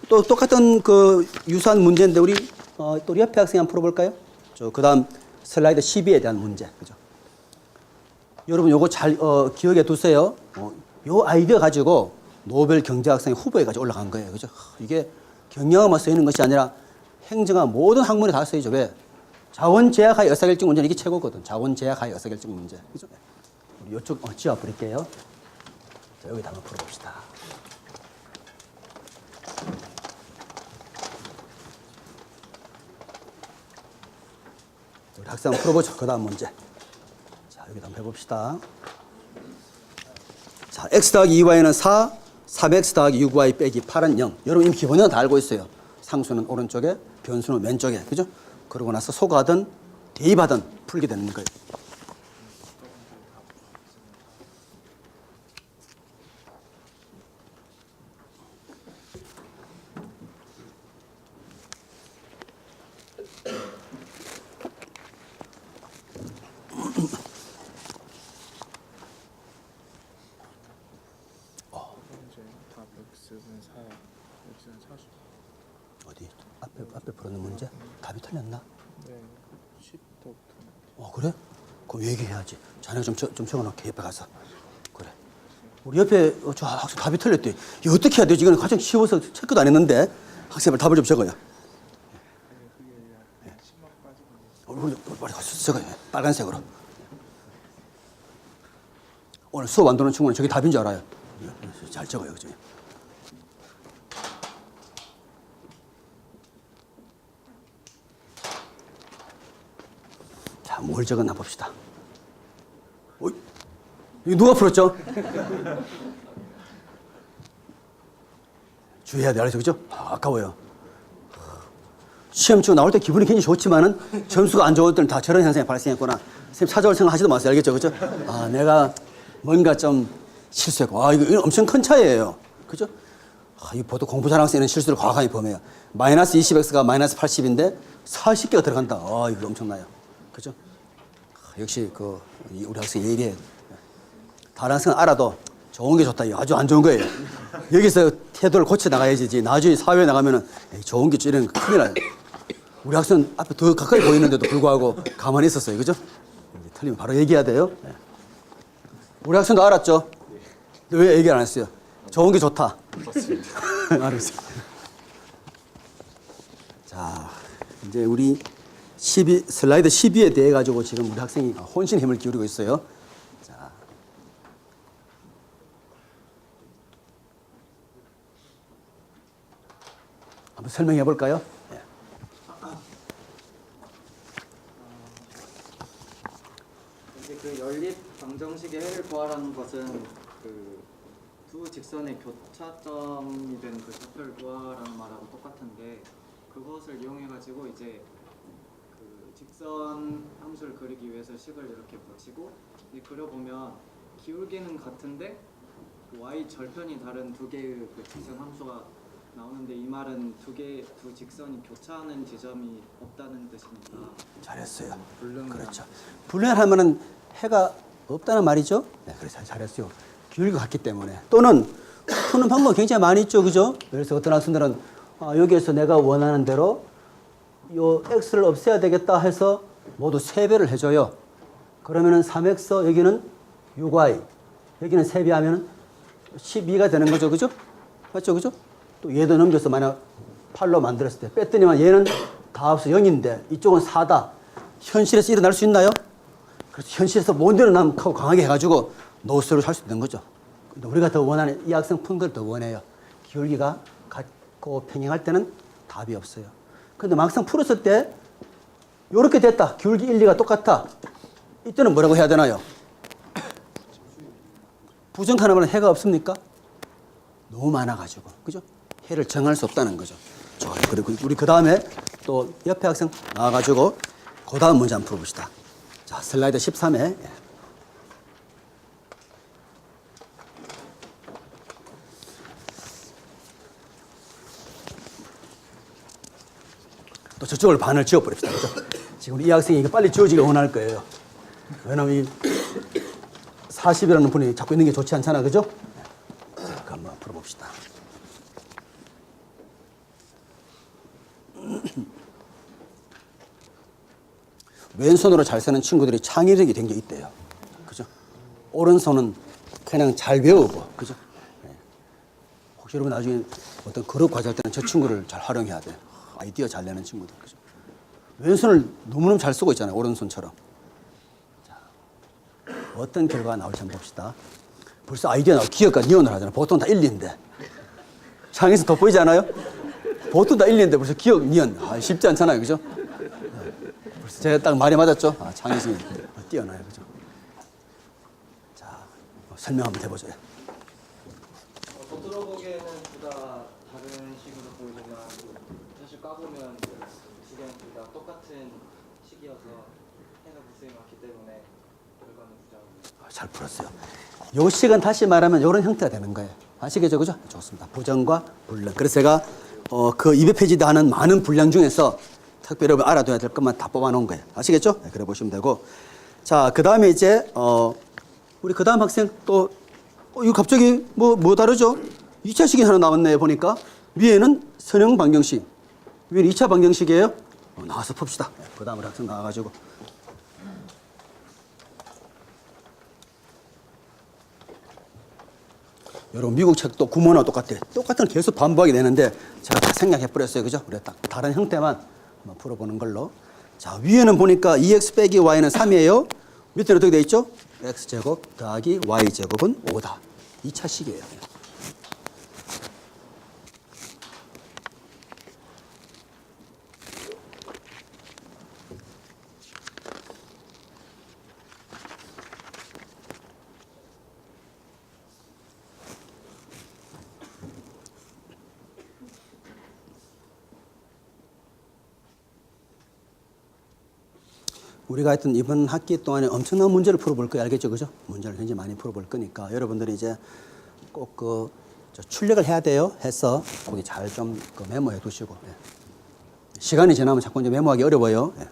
또 똑같은 그 유사한 문제인데 우리 또 우리 옆에 학생 한번 풀어볼까요? 그다음. 슬라이드 12에 대한 문제. 그죠? 여러분 요거 잘 기억해 두세요. 요 아이디어 가지고 노벨 경제학상 후보에까지 올라간 거예요. 그죠? 이게 경영학만 쓰이는 것이 아니라 행정학 모든 학문에 다 쓰이죠. 왜? 자원제약하의 의사결정 문제는 이게 최고거든. 자원제약하의 의사결정 문제. 그죠? 우리 이쪽 지워 버릴게요. 자, 여기다 한번 풀어봅시다. 우리 학생 한번 풀어보죠. 그 다음 문제. 자, 여기다 한번 해봅시다. 자, x 더하기 2y는 4, 3x 더하기 6y 빼기 8은 0. 여러분 이미 기본은 다 알고 있어요. 상수는 오른쪽에, 변수는 왼쪽에. 그죠? 그러고 나서 소거하든 대입하든 풀게 되는 거예요. 이제 답 X는 4야. 40. 어디? 앞에 풀었는 문제? 답이 틀렸나? 네. 10부터. 그래? 그럼 얘기해야지. 자네가 좀 적어놓게, 옆에 가서. 그래. 우리 옆에 저 학생 답이 틀렸대. 이거 어떻게 해야 되지? 이건 가장 쉬워서 체크도 안 했는데 학생들 답을 좀 적어요. 우리 빨리 가서 적어요. 빨간색으로. 오늘 수업 안 듣는 친구는 저게 답인 줄 알아요. 잘 적어요, 그죠? 자, 뭘 적었나 봅시다. 이거 누가 풀었죠? 주의해야 돼, 알았죠? 그죠? 아까워요. 시험 치고 나올 때 기분이 굉장히 좋지만은 점수가 안 좋을 때는 다 저런 현상이 발생했구나. 선생님 찾아올 생각 하지도 마세요. 알겠죠? 그죠? 내가 뭔가 좀 실수했고. 이거 엄청 큰 차이예요. 그죠? 이 보통 공부 잘하는 학생은 실수를 과감히 범해요. 마이너스 20x가 마이너스 80인데 40개가 들어간다. 이거 엄청나요. 그죠? 역시 우리 학생 예리해. 다른 학생은 알아도 좋은 게 좋다. 이거 아주 안 좋은 거예요. 여기서 태도를 고쳐 나가야지. 나중에 사회에 나가면은 좋은 게 이런 거 큰일 나요. 우리 학생은 앞에 더 가까이 보이는데도 불구하고 가만히 있었어요. 그죠? 틀리면 바로 얘기해야 돼요. 우리 학생도 알았죠? 근데 왜 얘기 안 했어요? 좋은 게 좋다. 알았어요. 자, 이제 우리 슬라이드 12에 대해 가지고 지금 우리 학생이 혼신 힘을 기울이고 있어요. 자. 한번 설명해 볼까요? 이제 그 연립 방정식의 해를 구하라는 것은 그 두 직선의 교차점이 되는 그 좌표를 구하라는 말하고 똑같은데, 그것을 이용해 가지고 이제 그 직선 함수를 그리기 위해서 식을 이렇게 붙이고, 그려보면 기울기는 같은데 그 y 절편이 다른 두 개의 그 직선 함수가 나오는데, 이 말은 두 직선이 교차하는 지점이 없다는 뜻입니다. 잘했어요. 불능이란. 그렇죠. 불능하면은 해가 없다는 말이죠. 네, 그래서 잘했어요. 기울기가 같기 때문에. 또는 푸는 방법 굉장히 많이 있죠, 그죠? 그래서 어떤 학생들은 여기에서 내가 원하는 대로 요 x를 없애야 되겠다 해서 모두 3배를 해줘요. 그러면은 3x 여기는 6y 여기는 3배 하면은 12가 되는 거죠, 그죠? 맞죠, 그죠? 또 얘도 넘겨서 만약 8로 만들었을 때 뺐더니만 얘는 다 합쳐 0인데 이쪽은 4다. 현실에서 일어날 수 있나요? 그래서 현실에서 못 일어나면 강하게 해가지고 노스로 살 수 있는 거죠. 근데 우리가 더 원하는, 이 학생 푼 걸 더 원해요. 기울기가 같고 평행할 때는 답이 없어요. 근데 막상 풀었을 때 요렇게 됐다. 기울기 1, 2가 똑같아. 이때는 뭐라고 해야 되나요? 부정하나면 해가 없습니까? 너무 많아가지고. 그죠? 해를 정할 수 없다는 거죠. 좋아요. 그리고 우리 그 다음에 또 옆에 학생 나와가지고 그 다음 문제 한번 풀어봅시다. 자, 슬라이드 13에. 또 저쪽을 반을 지워버립시다. 그죠? 지금 이 학생이 이거 빨리 지워지길 원할 거예요. 왜냐면 이 40이라는 분이 잡고 있는 게 좋지 않잖아. 그죠? 자, 한번 풀어봅시다. 왼손으로 잘 쓰는 친구들이 창의력이 굉장히 있대요. 그죠? 오른손은 그냥 잘 배우고, 그죠? 네. 혹시 여러분 나중에 어떤 그룹 과제 할 때는 저 친구를 잘 활용해야 돼요. 아이디어 잘 내는 친구들. 그죠? 왼손을 너무너무 잘 쓰고 있잖아요. 오른손처럼. 자, 어떤 결과가 나올지 한번 봅시다. 벌써 아이디어 나오고 기억과 니언을 하잖아요. 보통 다 1, 2인데. 창에서 돋보이지 않아요? 보통 다 1, 2인데 벌써 기억, 니언. 쉽지 않잖아요. 그죠? 벌써 제가 딱 말이 맞았죠? 창의성이 뛰어나요. 그죠? 자, 설명 한번 해보죠. 겉으로 보기에는 둘 다 다른 식으로 보이지만 사실 까보면 두 개는 둘 다 똑같은 식이어서 해가 부수에 맞기 때문에 결과는 부정입니다. 잘 풀었어요. 요 식은 다시 말하면 이런 형태가 되는 거예요. 아시겠죠? 그죠? 좋습니다. 부정과 불량. 그래서 제가 그 200페이지에 하는 많은 분량 중에서 특별히 여러분 알아둬야 될 것만 다 뽑아놓은 거예요. 아시겠죠? 네, 그래 보시면 되고. 자, 그 다음에 이제 우리 그 다음 학생 또 이거 갑자기 뭐 다르죠? 2차식이 하나 나왔네 보니까 위에는 선형 방정식. 위는 2차 방정식이에요. 나와서 풉시다. 그 다음으로 학생 나와가지고. 여러분 미국 책도 구문하고 똑같아. 똑같은 걸 계속 반복하게 되는데 제가 다 생략해버렸어요. 그죠? 그래 딱 다른 형태만 한번 풀어보는 걸로. 자, 위에는 보니까 2x 빼기 y는 3이에요. 밑에는 어떻게 돼 있죠? x제곱 더하기 y제곱은 5다. 2차 식이에요. 우리가 하여튼 이번 학기 동안에 엄청난 문제를 풀어볼 거예요. 알겠죠? 그죠? 문제를 굉장히 많이 풀어볼 거니까 여러분들이 이제 꼭 출력을 해야 돼요. 해서 거기 잘 좀 메모해 두시고. 예. 시간이 지나면 자꾸 이제 메모하기 어려워요. 예.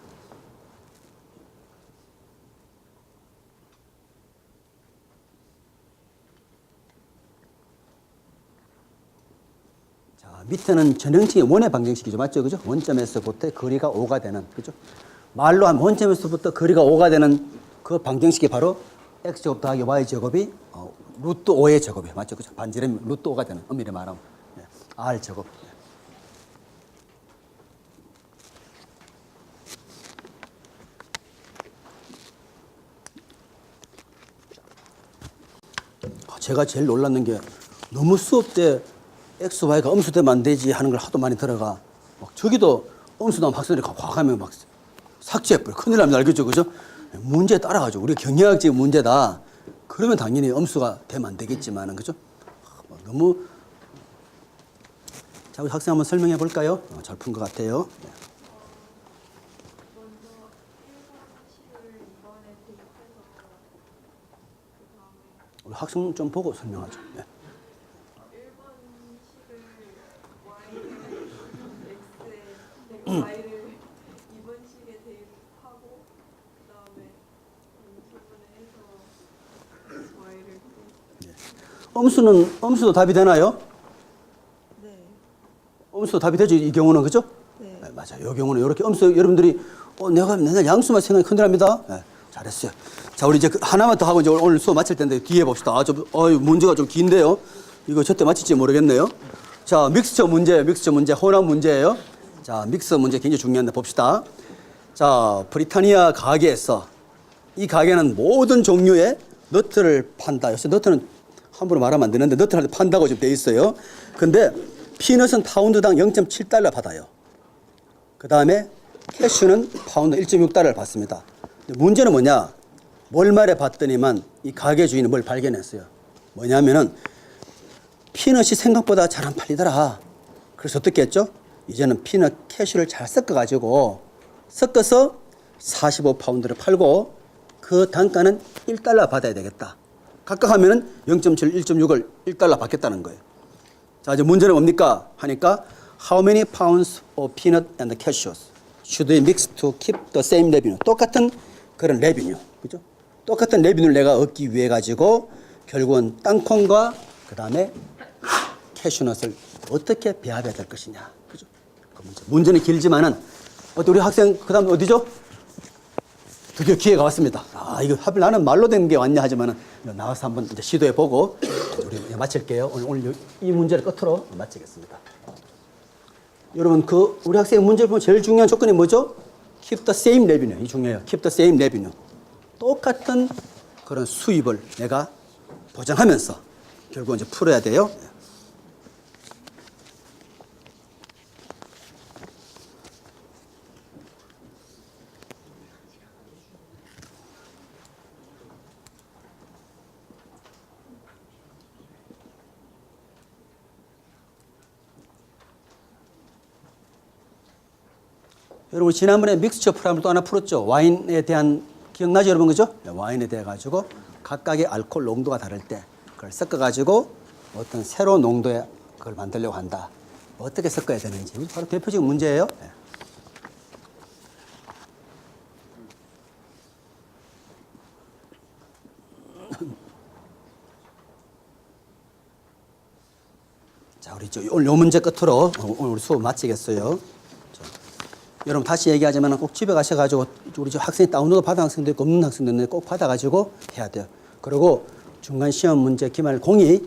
자, 밑에는 전형적인 원의 방정식이죠. 맞죠? 그죠? 원점에서부터 거리가 5가 되는. 그죠? 말로 하면 원점에서부터 거리가 5가 되는 그 방정식이 바로 x제곱 더하기 y제곱이 루트 5의 제곱이에요. 맞죠? 그죠? 반지름이 루트 5가 되는, 엄밀히 말하면. 예. r제곱. 제가 제일 놀랐는 게 너무 수업 때 x, y가 음수되면 안 되지 하는 걸 하도 많이 들어가. 막 저기도 음수나면 학생들이 과감하게 막 삭제해버려. 큰일 납니다. 알겠죠? 그죠? 문제에 따라가죠. 우리 경영학적 문제다. 그러면 당연히 음수가 되면 안 되겠지만은, 그죠? 너무. 자, 우리 학생 한번 설명해 볼까요? 잘 푼 것 같아요. 우리 학생 좀 보고 설명하죠. 네. 1번 식을 y를 2번 식에 대입하고 그다음에 인수분해 해서 y를 음수도 답이 되나요? 네. 음수도 답이 되죠. 이 경우는. 그죠? 네. 네, 맞아요. 이 경우는 이렇게 음수 여러분들이 내가 맨날 양수만 생각이 큰일 납니다. 네, 잘했어요. 자, 우리 이제 하나만 더 하고 이제 오늘 수업 마칠 텐데 뒤에 봅시다. 문제가 좀 긴데요. 이거 저때 마칠지 모르겠네요. 자, 믹스처 문제, 혼합 문제예요. 자, 믹스 문제 굉장히 중요한데 봅시다. 자, 브리타니아 가게에서 이 가게는 모든 종류의 너트를 판다. 요새 너트는 함부로 말하면 안 되는데 너트를 판다고 지금 돼 있어요. 근데 피넛은 파운드당 0.7달러 받아요. 그 다음에 캐슈는 파운드 1.6달러를 받습니다. 문제는 뭐냐? 월말에 봤더니만 이 가게 주인은 뭘 발견했어요. 뭐냐면은 피넛이 생각보다 잘 안 팔리더라. 그래서 어떻게 했죠? 이제는 피넛 캐슈를 잘 섞어서 45파운드를 팔고 그 단가는 1달러 받아야 되겠다. 각각 하면은 0.7, 1.6을 1달러 받겠다는 거예요. 자, 이제 문제는 뭡니까? 하니까 How many pounds of peanut and cashews should we mix to keep the same revenue? 똑같은 그런 레비뉴. 그죠? 똑같은 레비뉴를 내가 얻기 위해 가지고 결국은 땅콩과 그다음에 캐슈넛을 어떻게 배합해야 될 것이냐. 그죠? 그 문제는 길지만은 우리 학생 그다음 어디죠? 드디어 기회가 왔습니다. 이거 하필 나는 말로 된 게 왔냐 하지만은 나와서 한번 이제 시도해 보고 우리 마칠게요. 오늘 이 문제를 끝으로 마치겠습니다. 여러분 우리 학생 문제를 보면 제일 중요한 조건이 뭐죠? Keep the same revenue. 이 중요해요. Keep the same revenue. 똑같은 그런 수입을 내가 보장하면서 결국 이제 풀어야 돼요. 여러분 지난번에 믹스처 프라임을 또 하나 풀었죠. 와인에 대한 기억나죠 여러분? 그죠? 와인에 대해 가지고 각각의 알코올 농도가 다를 때 그걸 섞어 가지고 어떤 새로운 농도의 그걸 만들려고 한다. 어떻게 섞어야 되는지 바로 대표적인 문제예요. 자, 우리 오늘 요 문제 끝으로 오늘 우리 수업 마치겠어요. 자, 여러분 다시 얘기하자면 꼭 집에 가셔가지고 우리 저 학생이 다운로드 받은 학생도 있고 없는 학생도 있는데 꼭 받아가지고 해야 돼요. 그리고 중간 시험 문제 기말 공이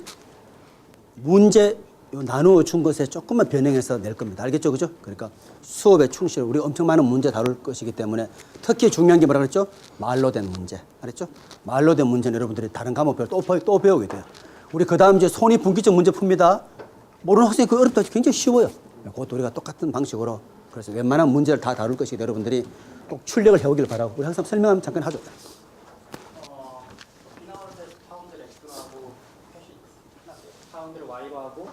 문제 요 나누어 준 것에 조금만 변형해서 낼 겁니다. 알겠죠? 그죠? 그러니까 수업에 충실, 우리 엄청 많은 문제 다룰 것이기 때문에 특히 중요한 게 뭐라 그랬죠? 말로 된 문제. 알았죠? 말로 된 문제는 여러분들이 다른 과목별 또 배우게 돼요. 우리 그 다음 이제 손익분기점 문제 풉니다. 모르는 학생이 그 어렵다. 굉장히 쉬워요. 그것도 우리가 똑같은 방식으로 그래서 웬만한 문제를 다 다룰 것이기 때문에 여러분들이 꼭 출력을 해오길 바라고 우리 항상 설명하면 잠깐 하죠. 비나오는데 파운드를 X하고 파운드를 Y로 하고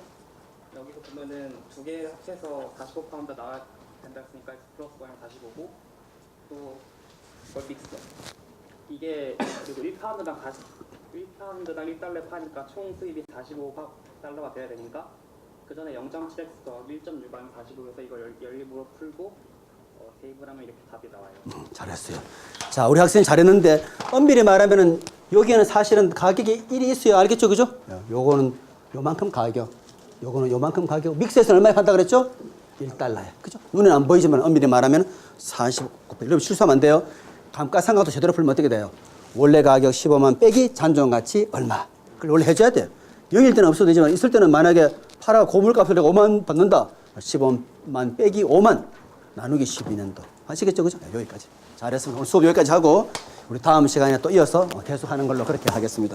여기서 보면은 두 개 합쳐서 45파운드 나와야 된다 했으니까 X 플러스 Y는 45고 또 그걸 믹스 이게 그리고 1파운드당 1달러에 파니까 총 수입이 45달러가 돼야 되니까 그 전에 0.7x 더하기 1.6은 45에서 이걸 연립으로 풀고 대입을 하면 이렇게 답이 나와요. 잘했어요. 자, 우리 학생이 잘했는데 엄밀히 말하면은 여기에는 사실은 가격이 1이 있어요. 알겠죠? 그죠? 요거는 요만큼 가격, 요거는 요만큼 가격. 믹스에서는 얼마에 판다 그랬죠? 1달러에. 그죠? 눈에 안 보이지만 엄밀히 말하면 45. 여러분 실수하면 안 돼요. 감가상각도 제대로 풀면 어떻게 돼요? 원래 가격 15만 빼기 잔존가치 얼마. 그걸 원래 해줘야 돼요. 0일 때는 없어도 되지만 있을 때는 만약에 팔아 고물값을 내가 5만 받는다. 15만 빼기 5만 나누기 12년도. 아시겠죠? 그죠? 여기까지. 잘했습니다. 오늘 수업 여기까지 하고 우리 다음 시간에 또 이어서 계속하는 걸로 그렇게 하겠습니다.